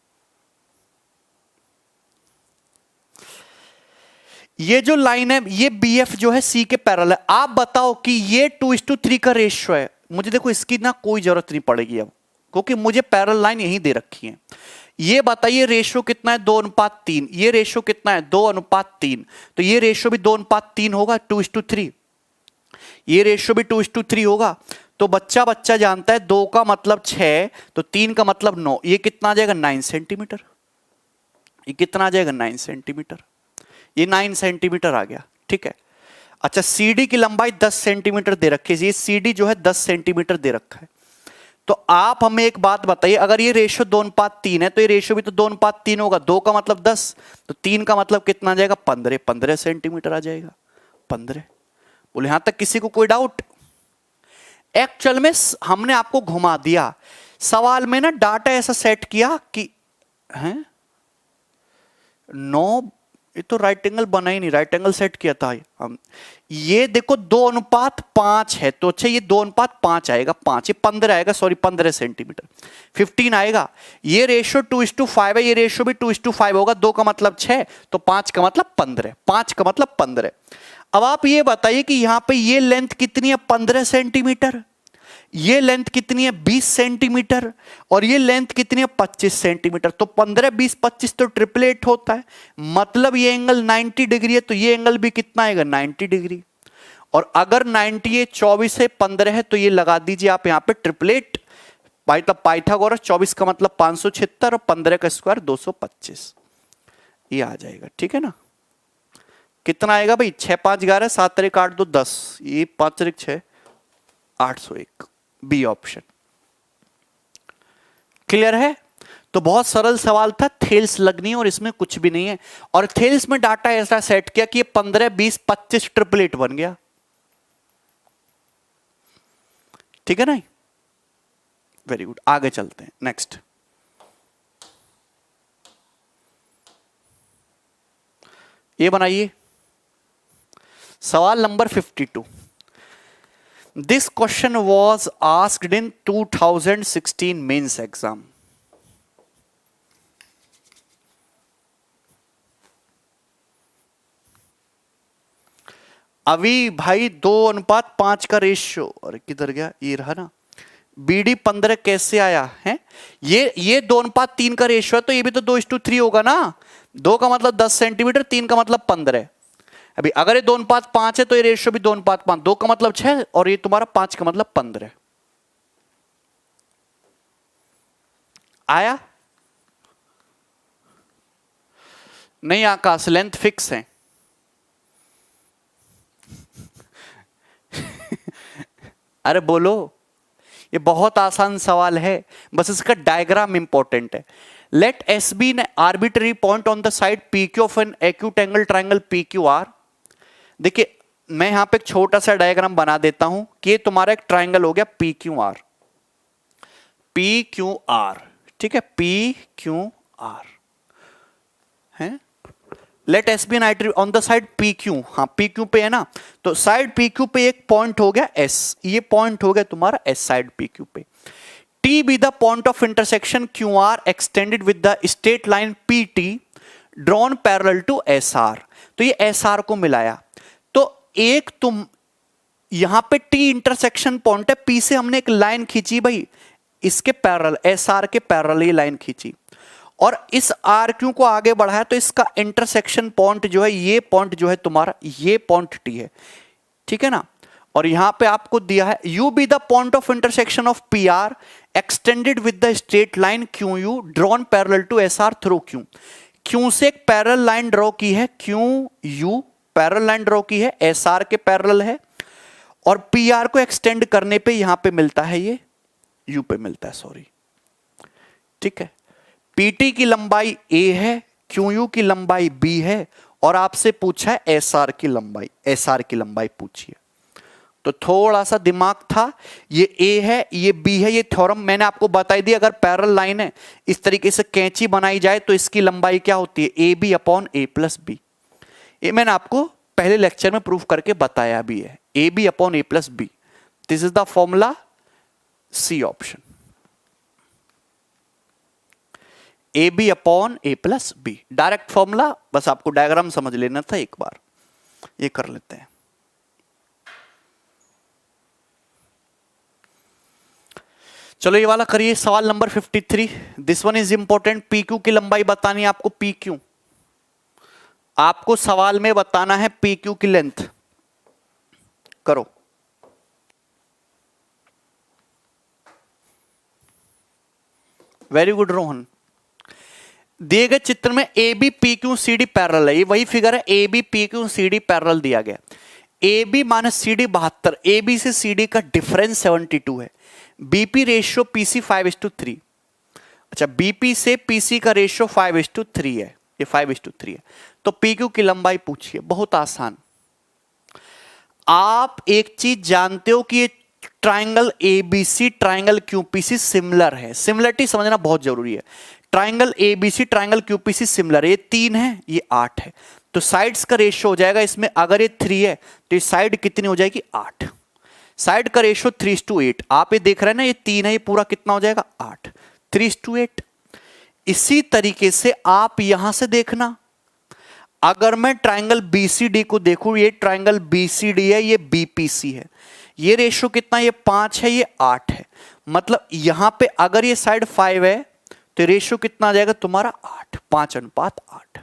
ये जो लाइन है ये बीएफ जो है सी के पैरेलल है। आप बताओ कि ये 2:3 का रेशियो है। मुझे देखो इसकी ना कोई जरूरत नहीं पड़ेगी अब, क्योंकि मुझे पैरेलल लाइन यहीं दे रखी है। ये बताइए रेशियो कितना है? 2:3। ये रेशियो कितना है? 2:3। तो ये रेशियो भी 2:3 होगा, 2:3। ये रेशियो भी 2:3 होगा। तो बच्चा बच्चा जानता है 2 का मतलब 6, तो 3 का मतलब 9। ये कितना आ जाएगा? 9 सेंटीमीटर। ये कितना आ जाएगा? 9 सेंटीमीटर। ये 9 सेंटीमीटर आ गया, ठीक है। अच्छा, सीडी की लंबाई 10 सेंटीमीटर दे रखी है। ये सीडी जो है 10 सेंटीमीटर दे रखा है। तो आप हमें एक बात बताइए, अगर ये रेशियो 2:3 है तो ये रेशियो भी तो 2:3 होगा। 2 का मतलब 10, तो 3 का मतलब कितना आ जाएगा? 15 सेंटीमीटर आ जाएगा। 15। बोले यहां तक किसी को कोई डाउट? एक्चुअल में हमने आपको घुमा दिया सवाल में ना, डाटा ऐसा सेट किया कि है 9, ये तो राइट एंगल बना ही नहीं, राइट एंगल सेट किया था हम। ये देखो 2:5 है, तो अच्छा ये 2:5 आएगा, 5 ये 15 आएगा, सॉरी 15 सेंटीमीटर, 15 आएगा। ये रेशियो 2:5 है, ये रेशियो भी 2:5 होगा। 2 का मतलब 6, तो 5 का मतलब 15, 5 का मतलब 15। अब आप ये बताइए कि यहां पे ये लेंथ कितनी है, 15 सेंटीमीटर, ये लेंथ कितनी है 20 सेंटीमीटर, और ये लेंथ कितनी है 25 सेंटीमीटर। तो 15, 20, 25 तो ट्रिपलेट होता है, मतलब ये एंगल 90 डिग्री है, तो ये एंगल भी कितना आएगा 90 डिग्री। और अगर 90 ये 24 है 15 है, तो ये लगा दीजिए आप यहां पे ट्रिपलेट, पाइथागोरस 24 का मतलब 576 और 15 का स्क्वायर 225, ये आ जाएगा। ठीक है ना, कितना आएगा भाई, 6 5 11 7 3 8 2 10, ये 5 3 6 801, बी ऑप्शन। क्लियर है? तो बहुत सरल सवाल था, थेल्स लगनी है और इसमें कुछ भी नहीं है। और थेल्स में डाटा ऐसा सेट किया कि ये 15 20 25 ट्रिपलेट बन गया। ठीक है ना, वेरी गुड, आगे चलते हैं। नेक्स्ट ये बनाइए सवाल number 52। This question was asked in 2016 mains exam. अभी भाई 2:5 का रेशियो, और किधर गया, ये रहा ना, BD 15 कैसे आया है? ये 2:3 का रेशियो है, तो ये भी तो 2:3 होगा ना। 2 का मतलब 10 सेंटीमीटर, 3 का मतलब 15। अभी अगर ये 2:5 है तो ये रेशियो भी 2:5, 2 का मतलब 6 और ये तुम्हारा 5 का मतलब 15 आया। नहीं आकाश, लेंथ फिक्स है। अरे बोलो, ये बहुत आसान सवाल है, बस इसका डायग्राम इंपॉर्टेंट है। Let S be an arbitrary point on the side P Q of an acute angle triangle P Q R. देखिए मैं यहां पे एक छोटा सा डायग्राम बना देता हूं कि ये तुम्हारा एक ट्राइंगल हो गया P Q R, P Q R, ठीक है, पी क्यू आर है। Let S be any on the side P Q, हाँ पी क्यू पे है ना, तो साइड पी क्यू पे एक पॉइंट हो गया एस, ये पॉइंट हो गया तुम्हारा एस साइड पी क्यू पे। T be the point of intersection Q R extended with the straight line P T drawn parallel to S R. तो ये एस आर को मिलाया, तो एक तुम यहां पे टी इंटरसेक्शन पॉइंट है, पी से हमने एक लाइन खींची भाई, इसके पैरेलल एस आर के पैरेलल ये लाइन खींची, और इस आर क्यू को आगे बढ़ाया, तो इसका इंटरसेक्शन पॉइंट जो है, ये पॉइंट जो है तुम्हारा, ये पॉइंट टी है। ठीक है ना, और यहां पे आपको दिया है U be the point of intersection of P R extended with the straight line Q U drawn parallel to S R through Q. Q से एक पैरेलल लाइन ड्रॉ की है, Q U parallel line draw की है, S R के parallel है, और P R को एक्सटेंड करने पे यहां पे मिलता है, ये यू पे मिलता है, सॉरी। ठीक है, पीटी की लंबाई ए है, क्यू यू की लंबाई बी है, और आपसे पूछा है एस आर की लंबाई, एस आर की लंबाई पूछिए। तो थोड़ा सा दिमाग था, ये ए है ये बी है, ये थ्योरम मैंने आपको बताई दी। अगर पैरेलल लाइन है इस तरीके से कैंची बनाई जाए तो इसकी लंबाई क्या होती है, A B upon A plus B. ये मैंने आपको पहले लेक्चर में प्रूफ करके बताया भी है, A B upon A plus B. This is the formula, C option, A B upon A plus B, direct formula. बस आपको डायग्राम समझ लेना था एक बार, ये कर लेते हैं। चलो ये वाला करिए, सवाल number 53। This one is important. P Q की लंबाई बतानी है आपको, पी क्यू आपको सवाल में बताना है, पी क्यू की लेंथ करो। Very good Rohan. दिए गए चित्र में A B P Q C D parallel है, ये वही फिगर है, A B P Q C D parallel दिया गया। A B minus C D 72, A B से सी डी का डिफरेंस 72 है। BP ratio PC 5:3। अच्छा, बीपी से पीसी का रेशियो 5:3 है, ये 5:3 है। तो पी क्यू की लंबाई पूछिए, बहुत आसान। आप एक चीज जानते हो कि ये ट्राइंगल एबीसी ट्राइंगल क्यूपीसी सिमिलर है। सिमिलरिटी समझना बहुत जरूरी है। ट्राइंगल एबीसी ट्राइंगल क्यूपीसी सिमिलर है। ये 3 है, ये 8 है, तो साइड्स का रेशियो हो जाएगा इसमें, अगर ये 3 है तो ये साइड कितनी हो जाएगी 8। साइड का रेशियो 3:8। आप ये देख रहे हैं ना, ये 3 है, ये पूरा कितना हो जाएगा 8, 3:8। इसी तरीके से आप यहां से देखना, अगर मैं ट्राइंगल बीसीडी को देखूं, ये ट्राइंगल बीसीडी है, ये बीपीसी है, ये रेशियो कितना, ये 5 है, ये 8 है, मतलब यहां पे अगर ये साइड 5 है तो रेशियो कितना आ जाएगा तुम्हारा 8, 5:8,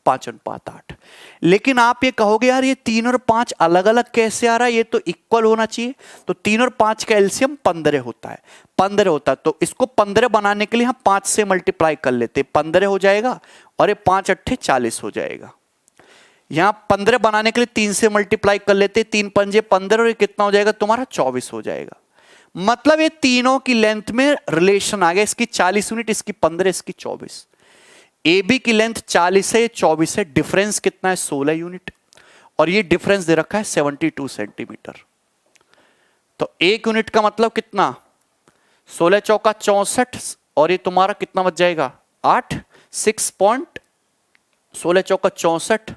5:8। लेकिन आप ये कहोगे यार ये 3 और 5 अलग अलग कैसे आ रहा है, ये तो इक्वल होना चाहिए। तो 3 और 5 का एलसीएम 15 होता है, 15 होता है, तो इसको 15 बनाने के लिए हम 5 से मल्टीप्लाई कर लेते, 15 हो जाएगा, और ये 5×8 40 हो जाएगा। यहां 15 बनाने के लिए 3 से मल्टीप्लाई कर लेते, 3 पंजे 15, और ये कितना हो जाएगा तुम्हारा 24 हो जाएगा। मतलब ये तीनों की लेंथ में रिलेशन आ गया, इसकी 40 यूनिट, इसकी 15, इसकी 24। ए बी की लेंथ 40 है, ये 24 है, डिफरेंस कितना है 16 यूनिट, और ये डिफरेंस दे रखा है 72 सेंटीमीटर। तो 1 यूनिट का मतलब कितना, 16 चौका 64, और ये तुम्हारा कितना बच जाएगा 8, 16 चौका 64,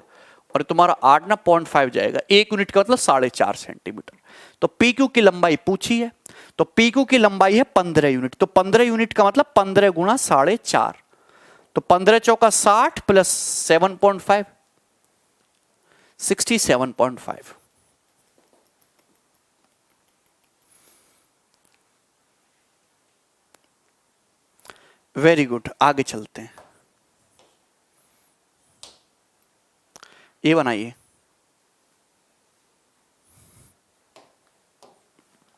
और तुम्हारा 8 ना 0.5 जाएगा। 1 यूनिट का मतलब 4.5 सेंटीमीटर। तो पी क्यू की लंबाई पूछी है, तो पी क्यू की लंबाई है 15 यूनिट, तो 15 यूनिट का मतलब 15 गुणा 4.5, तो 15 चौका 60 प्लस 7.5, 67.5। वेरी गुड, आगे चलते हैं। ये बनाइए,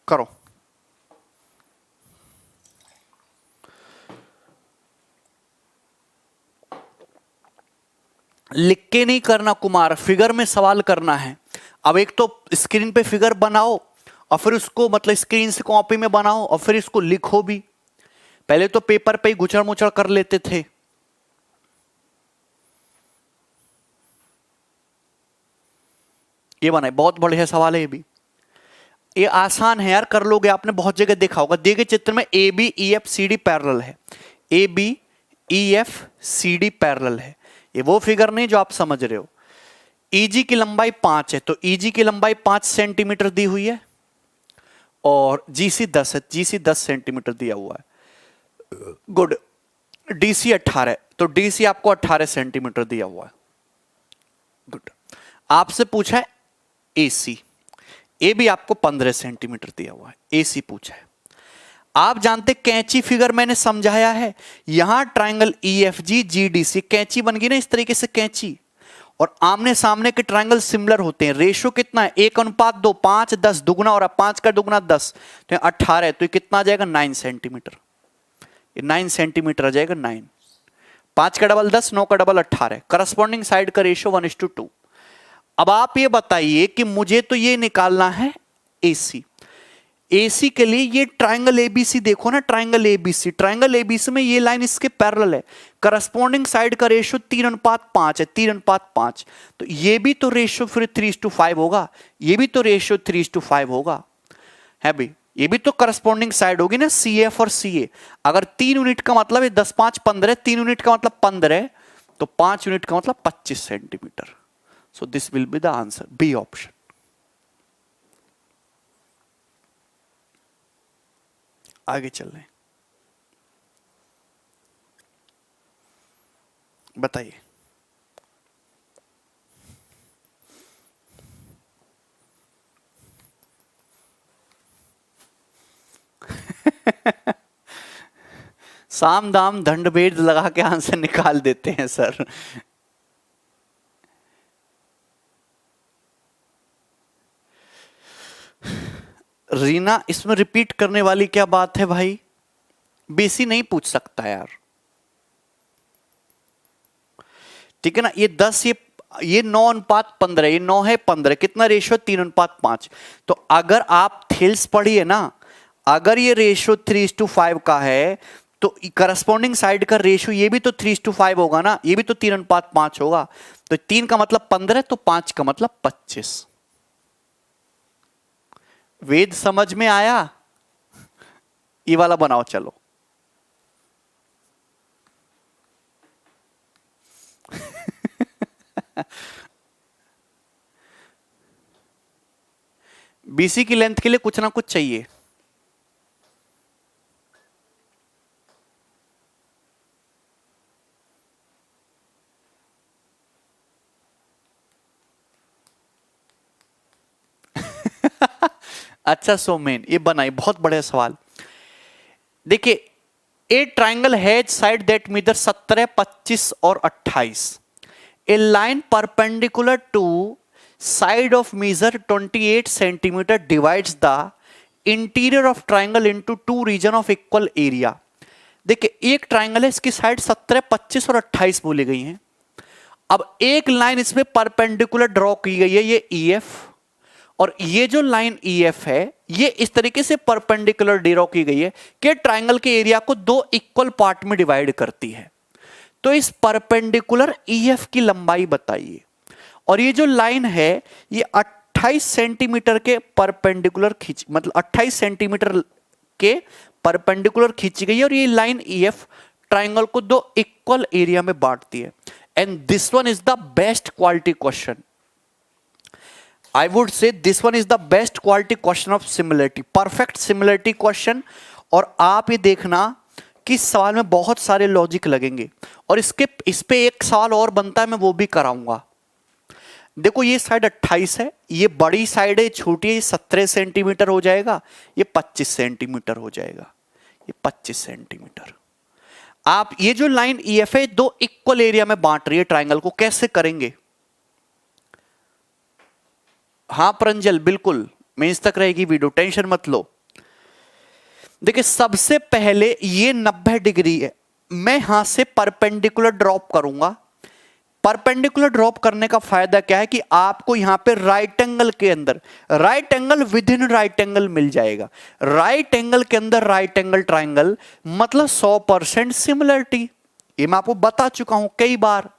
करो। लिख के नहीं करना कुमार, फिगर में सवाल करना है। अब एक तो स्क्रीन पे फिगर बनाओ, और फिर उसको मतलब स्क्रीन से कॉपी में बनाओ, और फिर इसको लिखो भी। पहले तो पेपर पे ही गुचड़ मुचड़ कर लेते थे। ये बनाए, बहुत बढ़िया सवाल है ये भी, ये आसान है यार, कर लोगे, आपने बहुत जगह देखा होगा। दिए गए चित्र में A B E F C D parallel है, A B E F C D parallel है, ये वो फिगर नहीं जो आप समझ रहे हो। ईजी की लंबाई 5 है, तो ईजी की लंबाई 5 सेंटीमीटर दी हुई है, और जीसी 10 है, जीसी 10 सेंटीमीटर दिया हुआ है। गुड। डीसी 18 है, तो डीसी आपको 18 सेंटीमीटर दिया हुआ है। गुड। आपसे पूछा है एसी, ए भी आपको 15 सेंटीमीटर दिया हुआ है, एसी पूछा है। आप जानते कैंची फिगर मैंने समझाया है, यहां ट्राइंगल ईएफजी जीडीसी, कैंची बन गई ना इस तरीके से कैंची, और आमने सामने के ट्राइंगल सिमिलर होते हैं। रेशियो कितना है 1:2, 5 10 दुगुना, और 5 का दुगुना 10, तो 18 है, तो ये कितना आ जाएगा 9 सेंटीमीटर, ये 9 सेंटीमीटर आ जाएगा 9। 5 का डबल 10, 9 का डबल 18, करस्पॉन्डिंग साइड का रेशियो 1:2। अब आप ये बताइए कि मुझे तो ये निकालना है एसी, एसी के लिए ये ट्राइंगल एबीसी देखो ना, ट्राइंगल एबीसी, ट्राइंगल एबीसी में ये लाइन इसके पैरेलल है, करस्पॉन्डिंग साइड का रेशियो 3:5 है, 3:5, तो ये भी तो रेशियो फिर 3:5 होगा, ये भी तो रेशियो 3:5 होगा, है भाई, ये भी तो करस्पॉन्डिंग साइड होगी ना, सी एफ और सी ए। अगर 3 यूनिट का मतलब है 10 5 15, 3 यूनिट का मतलब 15, तो 5 यूनिट का मतलब 25 centimetre. So this will be the answer, B option. आगे चल रहे हैं, बताइए। साम दाम दंड भेद लगा के आंसर निकाल देते हैं सर। रीना, इसमें रिपीट करने वाली क्या बात है भाई, बेसी नहीं पूछ सकता यार, ठीक है ना। ये 10, ये 9:15, ये 9 है 15, कितना रेशियो 3:5। तो अगर आप थेल्स पढ़िए ना, अगर ये रेशियो 3:5 का है, तो करस्पॉन्डिंग साइड का रेशियो ये भी तो 3:5 होगा ना, ये भी तो 3:5 होगा, तो 3 का मतलब 15, तो 5 का मतलब 25। वेद समझ में आया? ये वाला बनाओ चलो। बीसी की लेंथ के लिए कुछ ना कुछ चाहिए। अच्छा सोमेन, ये बनाई, बहुत बढ़िया सवाल। देखिए, a triangle has side that metre 17, 25 और 28। A line perpendicular to side of measure 28 centimetre divides the interior of triangle into two region of equal area. देखिए, एक ट्राइंगल है, इसकी साइड 17, 25 और 28 बोली गई हैं। अब एक लाइन इसमें परपेंडिकुलर ड्रॉ की गई है, ये EF, और ये जो लाइन EF है ये इस तरीके से परपेंडिकुलर ड्रॉ की गई है कि ट्राइंगल के एरिया को दो इक्वल पार्ट में डिवाइड करती है। तो इस परपेंडिकुलर EF की लंबाई बताइए। और ये जो लाइन है ये 28 सेंटीमीटर के परपेंडिकुलर मतलब 28 सेंटीमीटर के परपेंडिकुलर खींची गई है, और ये लाइन EF ट्राइंगल को दो इक्वल एरिया में बांटती है। And this one is the best quality question. I would say this one is the best quality question of similarity, perfect similarity question। और आप ये देखना कि इस सवाल में बहुत सारे लॉजिक लगेंगे, और इस पे एक सवाल और बनता है, मैं वो भी कराऊंगा। देखो, ये साइड 28 है, ये बड़ी साइड है, छोटी है, ये 17 सेंटीमीटर हो जाएगा, ये 25 सेंटीमीटर हो जाएगा, ये 25 सेंटीमीटर। आप ये जो लाइन EF है दो इक्वल एरिया में बांट रही है ट्राइंगल को, कैसे करेंगे? हाँ प्रंजल, बिल्कुल मेंस तक रहेगी वीडियो, टेंशन मत लो। देखिए, सबसे पहले ये 90 डिग्री है, मैं यहां से परपेंडिकुलर ड्रॉप करूंगा। परपेंडिकुलर ड्रॉप करने का फायदा क्या है कि आपको यहां पे राइट एंगल के अंदर, right angle within right angle मिल जाएगा। राइट एंगल के अंदर राइट एंगल ट्राइंगल मतलब 100% सिमिलरिटी, ये मैं आपको बता चुका हूं कई बार।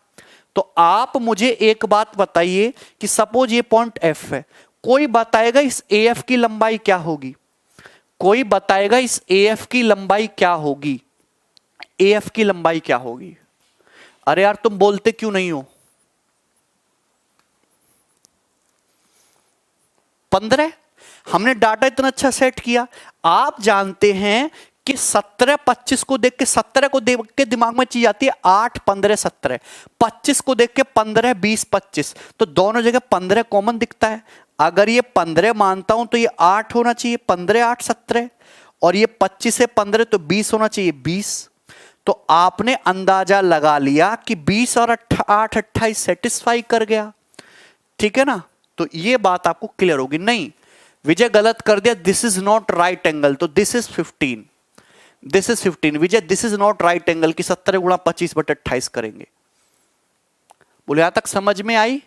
तो आप मुझे एक बात बताइए कि सपोज ये पॉइंट F है, कोई बताएगा इस AF की लंबाई क्या होगी? कोई बताएगा इस AF की लंबाई क्या होगी? AF की लंबाई क्या होगी? अरे यार, तुम बोलते क्यों नहीं हो? 15। हमने डाटा इतना अच्छा सेट किया। आप जानते हैं कि 17, 25 को देख के 17 को देख के दिमाग में चीज आती है 8, 15, 17। 25 को देख के 15, 20, 25, तो दोनों जगह 15 कॉमन दिखता है। अगर ये 15 मानता हूं तो ये 8 होना चाहिए, 15, 8, 17, और ये 25 से 15 तो 20 होना चाहिए, 20। तो आपने अंदाजा लगा लिया कि 20 और 8, 28 सेटिस्फाई कर गया, ठीक है ना? तो ये बात आपको क्लियर होगी। नहीं, विजय गलत कर दिया, this is not right angle, तो this is 15, this is 15। Vijay, this is not right angle की 17 गुणा 25/28 करेंगे। बोले यहां तक समझ में आई?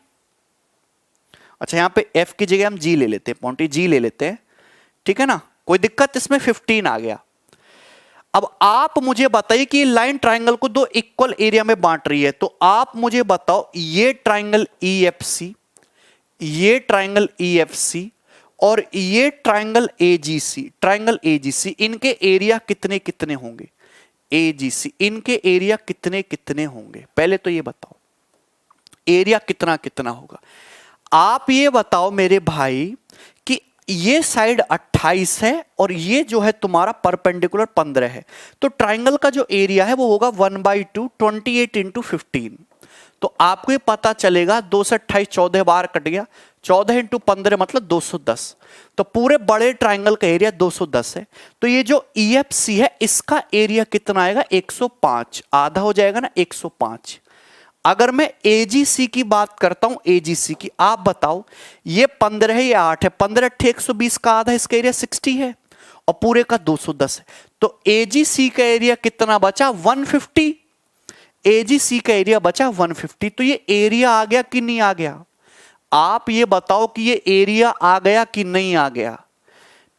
अच्छा, यहां पे F की जगह हम G ले लेते हैं, पॉइंट G ले लेते हैं, ठीक है ना? कोई दिक्कत? इसमें 15 आ गया। अब आप मुझे बताइए कि लाइन ट्राइंगल को दो इक्वल एरिया में बांट रही है, तो आप मुझे बताओ ये ट्राइंगल EFC, ये ट्राइंगल EFC और ये ट्राइंगल AGC, ट्राइंगल AGC, इनके एरिया कितने कितने होंगे? AGC, इनके एरिया कितने कितने होंगे? पहले तो ये बताओ एरिया कितना कितना होगा। आप ये बताओ मेरे भाई कि ये साइड 28 है और ये जो है तुम्हारा परपेंडिकुलर 15 है, तो ट्राइंगल का जो एरिया है वो होगा 1/2, 28 × 15। तो आपको ये पता चलेगा 2 से 28, 14 बार कट गया, 14 × 15 मतलब 210। तो पूरे बड़े ट्राइंगल का एरिया 210 है। तो ये जो EFC है इसका एरिया कितना आएगा? 105, आधा हो जाएगा ना, 105। अगर मैं AGC की बात करता हूं, AGC की, आप बताओ ये 15 है, ये 8 है, 15 × 120 का आधा, इसका एरिया 60 है और पूरे का 210 है। तो AGC का एरिया कितना बचा? 150। AGC का एरिया बचा 150। तो ये एरिया आ गया कि नहीं आ गया? आप ये बताओ कि ये एरिया आ गया कि नहीं आ गया?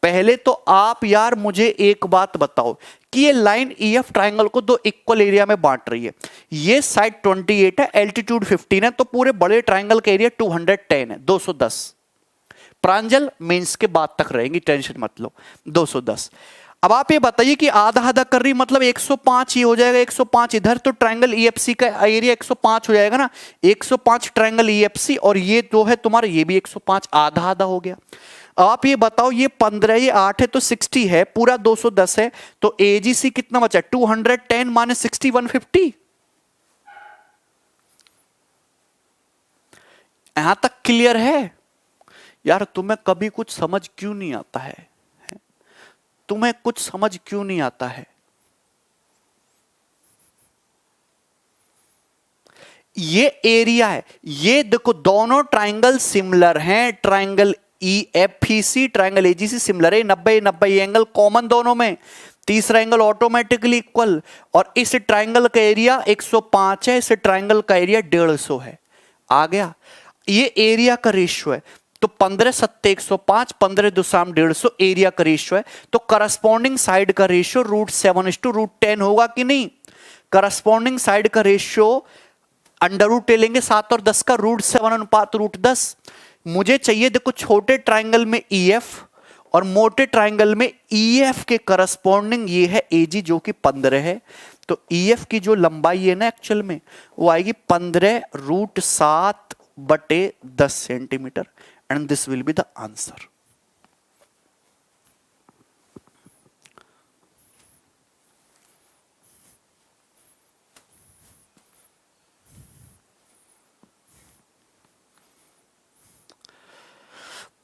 पहले तो आप यार मुझे एक बात बताओ कि ये लाइन EF ट्राइंगल को दो इक्वल एरिया में बांट रही है। ये साइड 28 है, एल्टीट्यूड 15 है, तो पूरे बड़े ट्राइंगल का एरिया 210 है, 210। प्रांजल मेंस के बाद तक रहेंगी, टेंशन मत लो। 210। अब आप ये बताइए कि आधा आधा कर रही मतलब 105 ही हो जाएगा, 105 इधर, तो ट्रायंगल ईएफसी का एरिया 105 हो जाएगा ना, 105 ट्रायंगल ईएफसी, और ये जो है तुम्हारा ये भी 105, आधा आधा हो गया। अब आप ये बताओ, ये 15 ये 8 है तो 60 है, पूरा 210 है, तो एजीसी कितना बचा, 210 माइनस 60 150। यहां तक क्लियर है यार? तुम्हें कभी कुछ समझ क्यों नहीं आता है? तुम्हें कुछ समझ क्यों नहीं आता है? ये एरिया है, ये देखो दोनों ट्रायंगल सिमिलर हैं, triangle EFC triangle AGC similar है, 90 90 एंगल कॉमन दोनों में, तीसरा एंगल ऑटोमेटिकली इक्वल, और इस ट्रायंगल का एरिया 105 है, इस ट्रायंगल का एरिया 150 है। आ गया? ये एरिया का रेशियो है, तो 15 7 105, 15 2 150 एरिया का रेशियो है, तो करस्पॉन्डिंग साइड का रेशियो √7/√10 होगा कि नहीं? करस्पॉन्डिंग साइड का रेशियो √10 लेंगे, 7 और 10 का √7 अनुपात √10। मुझे चाहिए देखो छोटे ट्रायंगल में EF और मोटे ट्रायंगल में EF के करस्पॉन्डिंग ये है AG जो कि 15 है, तो EF की जो लंबाई है ना एक्चुअल में वो आएगी 15√7/10 centimetre, and this will be the answer.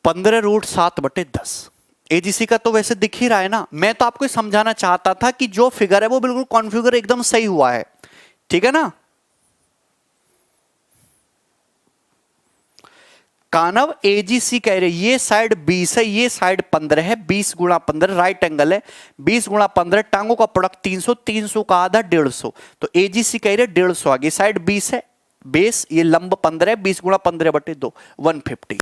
(15√7/10) AGC का तो वैसे दिख ही रहा है ना। मैं तो आपको समझाना चाहता था कि जो फिगर है वो बिल्कुल कॉन्फ़िगर एकदम सही हुआ है, ठीक है ना। कानव एजीसी कह रहे ये साइड 20 है, ये साइड 15 है, 20 गुणा 15 राइट एंगल है, 20 गुणा 15 टांगों का प्रोडक्ट 300, 300 का आधा 150, तो एजीसी कह रहे 150 आ गई, साइड 20 है, बेस ये लंब 15 है, 20 गुणा 15/2 150।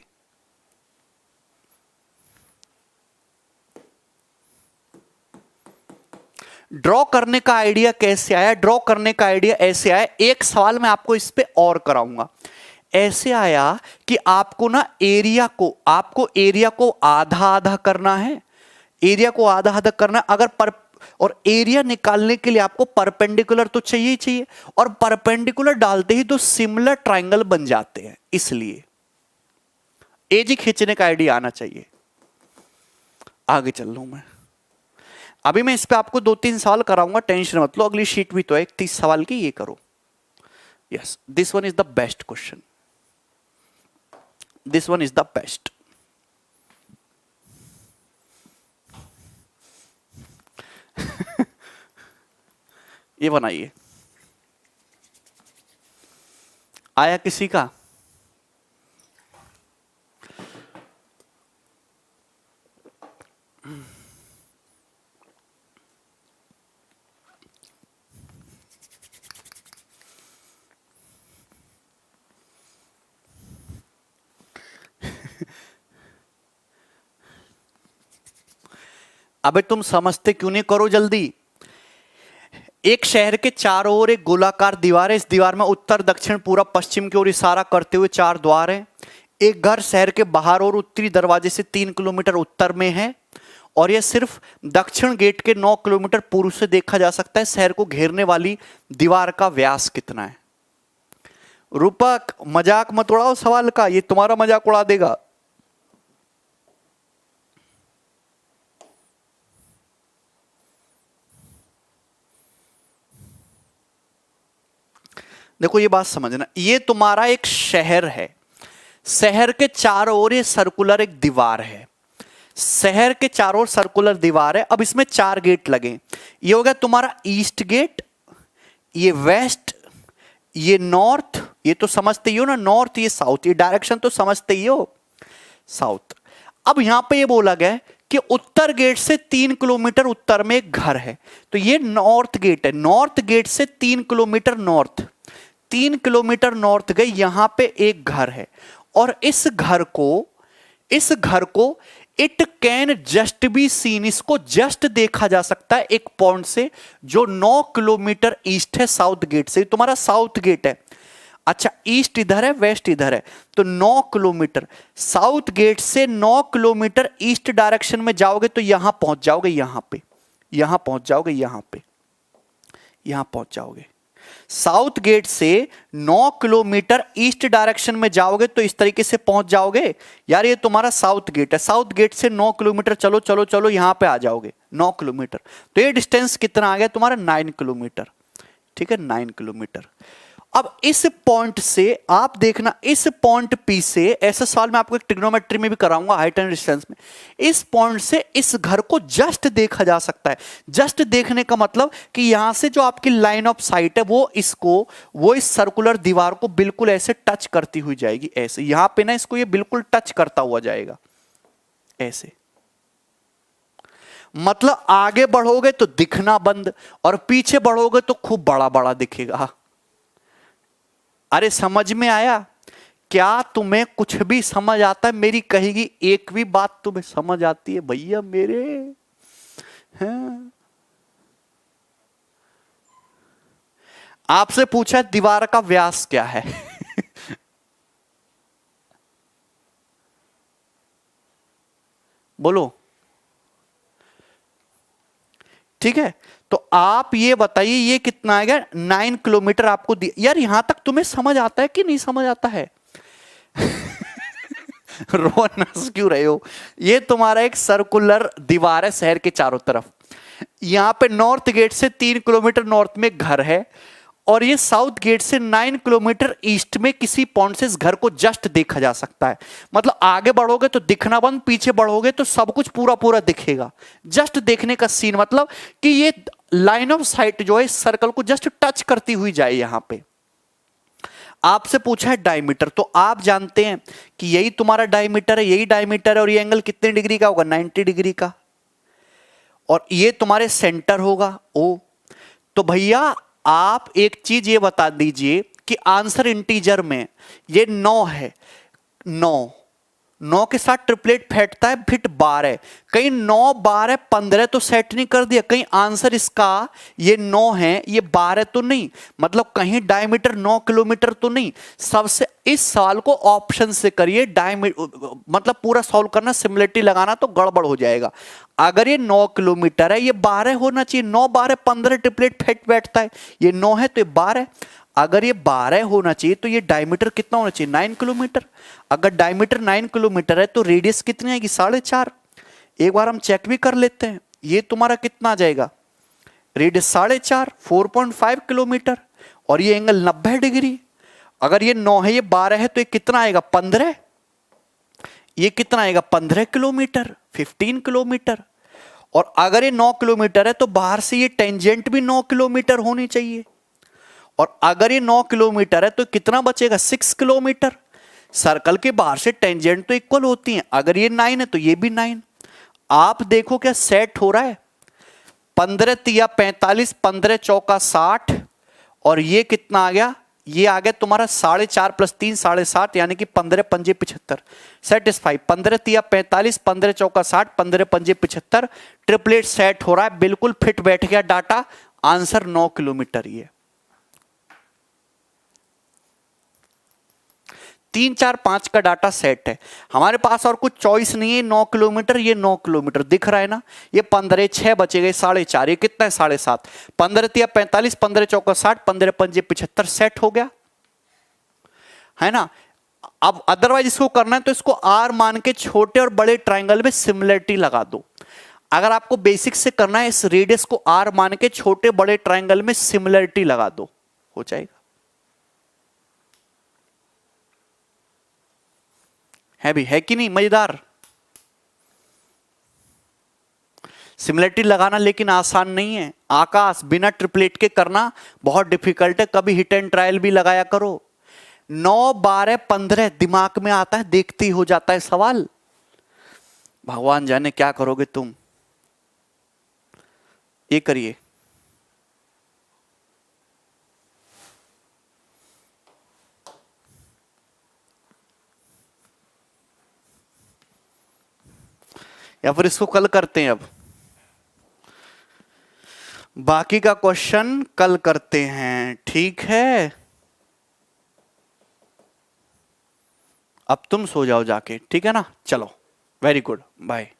ड्रॉ करने का आइडिया कैसे आया? ड्रॉ करने का आइडिया ऐसे आया, एक सवाल मैं आपको इस पे और कराऊंगा। ऐसे आया कि आपको ना आपको एरिया को आधा आधा करना है, एरिया को आधा आधा करना अगर और एरिया निकालने के लिए आपको परपेंडिकुलर तो चाहिए ही चाहिए, और परपेंडिकुलर डालते ही तो सिमिलर ट्रायंगल बन जाते हैं, इसलिए एजी खींचने का आइडिया आना चाहिए। आगे चल लूं मैं, अभी मैं इस पे आपको 2-3 सवाल कराऊंगा, टेंशन मत लो, अगली शीट भी तो है 30 सवाल की, ये करो। Yes, this one is the best question, this one is the best. ये बनाइए, आया किसी का? अबे तुम समझते क्यों नहीं? करो जल्दी। एक शहर के चारों ओर एक गोलाकार दीवार है, इस दीवार में उत्तर दक्षिण पूर्व पश्चिम की ओर इशारा करते हुए 4 द्वार हैं। एक घर शहर के बाहर और उत्तरी दरवाजे से 3 किलोमीटर उत्तर में है, और यह सिर्फ दक्षिण गेट के 9 किलोमीटर पूर्व से देखा जा सकता है। शहर को घेरने वाली दीवार का व्यास कितना है? रूपक मजाक मत उड़ाओ सवाल का, ये तुम्हारा मजाक उड़ा देगा। देखो ये बात समझना, ये तुम्हारा एक शहर है, शहर के चारों ओर ये सर्कुलर एक दीवार है, शहर के चारों ओर सर्कुलर दीवार है। अब इसमें 4 गेट लगे, ये हो गया तुम्हारा ईस्ट गेट, ये वेस्ट, ये नॉर्थ, ये तो समझते ही हो ना नॉर्थ, ये साउथ, ये डायरेक्शन तो समझते ही हो साउथ। अब यहां पे ये बोला गया कि उत्तर गेट से 3 किलोमीटर उत्तर में एक घर है, तो ये नॉर्थ गेट है, नॉर्थ गेट से 3 किलोमीटर नॉर्थ, 3 किलोमीटर नॉर्थ गए, यहां पे एक घर है, और इस घर को it can just be seen, इसको जस्ट देखा जा सकता है एक पॉइंट से जो 9 किलोमीटर ईस्ट है साउथ गेट से, तुम्हारा साउथ गेट है। अच्छा, ईस्ट इधर है, वेस्ट इधर है, तो 9 किलोमीटर। साउथ गेट से 9 किलोमीटर ईस्ट डायरेक्शन में जाओगे तो यहां पहुंच जाओगे, यहां पे, यहां पहुंच जाओगे, यहां पे, यहां पहुंच जाओगे। साउथ गेट से 9 किलोमीटर ईस्ट डायरेक्शन में जाओगे तो इस तरीके से पहुंच जाओगे। यार ये तुम्हारा साउथ गेट है, साउथ गेट से 9 किलोमीटर चलो चलो चलो, यहां पे आ जाओगे 9 किलोमीटर। तो ये डिस्टेंस कितना आ गया तुम्हारा? 9 किलोमीटर। ठीक है, 9 किलोमीटर। अब इस पॉइंट से आप देखना, इस पॉइंट पी से, ऐसा सवाल मैं आपको एक ट्रिग्नोमेट्री में भी कराऊंगा, हाइट एंड डिस्टेंस में, इस पॉइंट से इस घर को जस्ट देखा जा सकता है। जस्ट देखने का मतलब कि यहां से जो आपकी लाइन ऑफ साइट है वो इस सर्कुलर दीवार को बिल्कुल ऐसे टच करती हुई जाएगी, ऐसे यहां पे ना इसको ये बिल्कुल टच करता हुआ जाएगा ऐसे। मतलब आगे बढ़ोगे तो दिखना बंद और पीछे बढ़ोगे तो खूब बड़ा बड़ा दिखेगा। अरे समझ में आया? क्या तुम्हें कुछ भी समझ आता है? मेरी कहेगी एक भी बात तुम्हें समझ आती है भैया मेरे? हैं? आपसे पूछा दीवार का व्यास क्या है? बोलो। ठीक है, तो आप ये बताइए ये कितना आएगा? 9 किलोमीटर आपको दिया। यार यहां तक तुम्हें समझ आता है कि नहीं समझ आता है? रोना क्यों रहे हो? ये तुम्हारा एक सर्कुलर दीवार है शहर के चारों तरफ। यहां पे नॉर्थ गेट से 3 किलोमीटर नॉर्थ में घर है और ये साउथ गेट से 9 किलोमीटर ईस्ट में किसी पॉइंट से इस घर को जस्ट देखा जा सकता है। मतलब आगे बढ़ोगे तो दिखना बंद, पीछे बढ़ोगे तो सब कुछ पूरा पूरा दिखेगा। जस्ट देखने का सीन, मतलब कि ये लाइन ऑफ साइट जो है इस सर्कल को जस्ट टच करती हुई जाए। यहां पे आपसे पूछा है डायमीटर, तो आप जानते हैं कि यही तुम्हारा डायमीटर है, यही डायमीटर है, और ये एंगल कितने डिग्री का होगा? 90 डिग्री का। और ये तुम्हारे सेंटर होगा ओ। तो भैया आप एक चीज ये बता दीजिए कि आंसर इंटीजर में ये 9 है, 9 के साथ ट्रिपलेट फैटता है फिट 12। कहीं 9 12 15 तो सेट नहीं कर दिया? कहीं आंसर इसका ये 9 है ये 12 तो नहीं? मतलब कहीं डायमीटर 9 किलोमीटर तो नहीं? सबसे इस सवाल को ऑप्शन से करिए। डायमीटर मतलब पूरा सॉल्व करना, सिमिलरिटी लगाना तो गड़बड़ हो जाएगा। अगर ये 9 किलोमीटर है ये 12 होना चाहिए। 9 12 15 ट्रिपलेट फैट बैठता है, ये 9 है तो ये 12। अगर ये 12 होना चाहिए तो ये डायमीटर कितना होना चाहिए? 9 किलोमीटर। अगर डायमीटर 9 किलोमीटर है तो रेडियस कितनी आएगी? 4.5। एक बार हम चेक भी कर लेते हैं। ये तुम्हारा कितना आ जाएगा? रेडियस 4.5, 4.5 किलोमीटर, और ये एंगल 90 डिग्री। अगर ये 9 है ये 12 है तो ये कितना आएगा? 15। ये कितना आएगा? 15 किलोमीटर, 15 किलोमीटर। और अगर ये 9 किलोमीटर है तो बाहर से ये टेंजेंट भी 9 किलोमीटर होनी चाहिए। और अगर ये 9 किलोमीटर है तो कितना बचेगा? 6 किलोमीटर। सर्कल के बाहर से टेंजेंट तो इक्वल होती हैं। अगर ये 9 है तो ये भी 9। आप देखो क्या सेट हो रहा है? 15 तिया 45, 15 चौका 60, और ये कितना आ गया? ये आ गया तुम्हारा 4.5 + 3 7.5, यानी कि 15 पंजे 75। सेटिस्फाई। 15 तिया 45, 15 चौका 60, 15 पंजे 75। ट्रिपलेट सेट हो रहा है, बिल्कुल फिट बैठ गया डाटा। Answer 9 kilometre. ये 3 4 5 का डाटा सेट है हमारे पास, और कुछ चॉइस नहीं है। 9 किलोमीटर, ये 9 किलोमीटर दिख रहा है ना? ये 15 6 बचे गए 4.5, ये कितना है? 7.5। 15 तिया 45, 15 चौका 60, 15 पंजे 75। सेट हो गया है ना? अब अदरवाइज इसको करना है तो इसको आर मान के छोटे और बड़े ट्राइंगल में सिमिलरिटी लगा दो। अगर आपको बेसिक से करना है, इस रेडियस को आर मान के छोटे बड़े ट्राइंगल में सिमिलरिटी लगा दो, हो जाएगा। है भी, है कि नहीं? मजेदार। सिमिलरिटी लगाना लेकिन आसान नहीं है आकाश, बिना ट्रिपलेट के करना बहुत डिफिकल्ट है। कभी हिट एंड ट्रायल भी लगाया करो। 9 12 15 दिमाग में आता है, देखते ही हो जाता है सवाल। भगवान जाने क्या करोगे तुम। ये करिए। या फिर इसको कल करते हैं? अब बाकी का क्वेश्चन कल करते हैं, ठीक है? अब तुम सो जाओ जाके, ठीक है ना? चलो, वेरी गुड, बाय।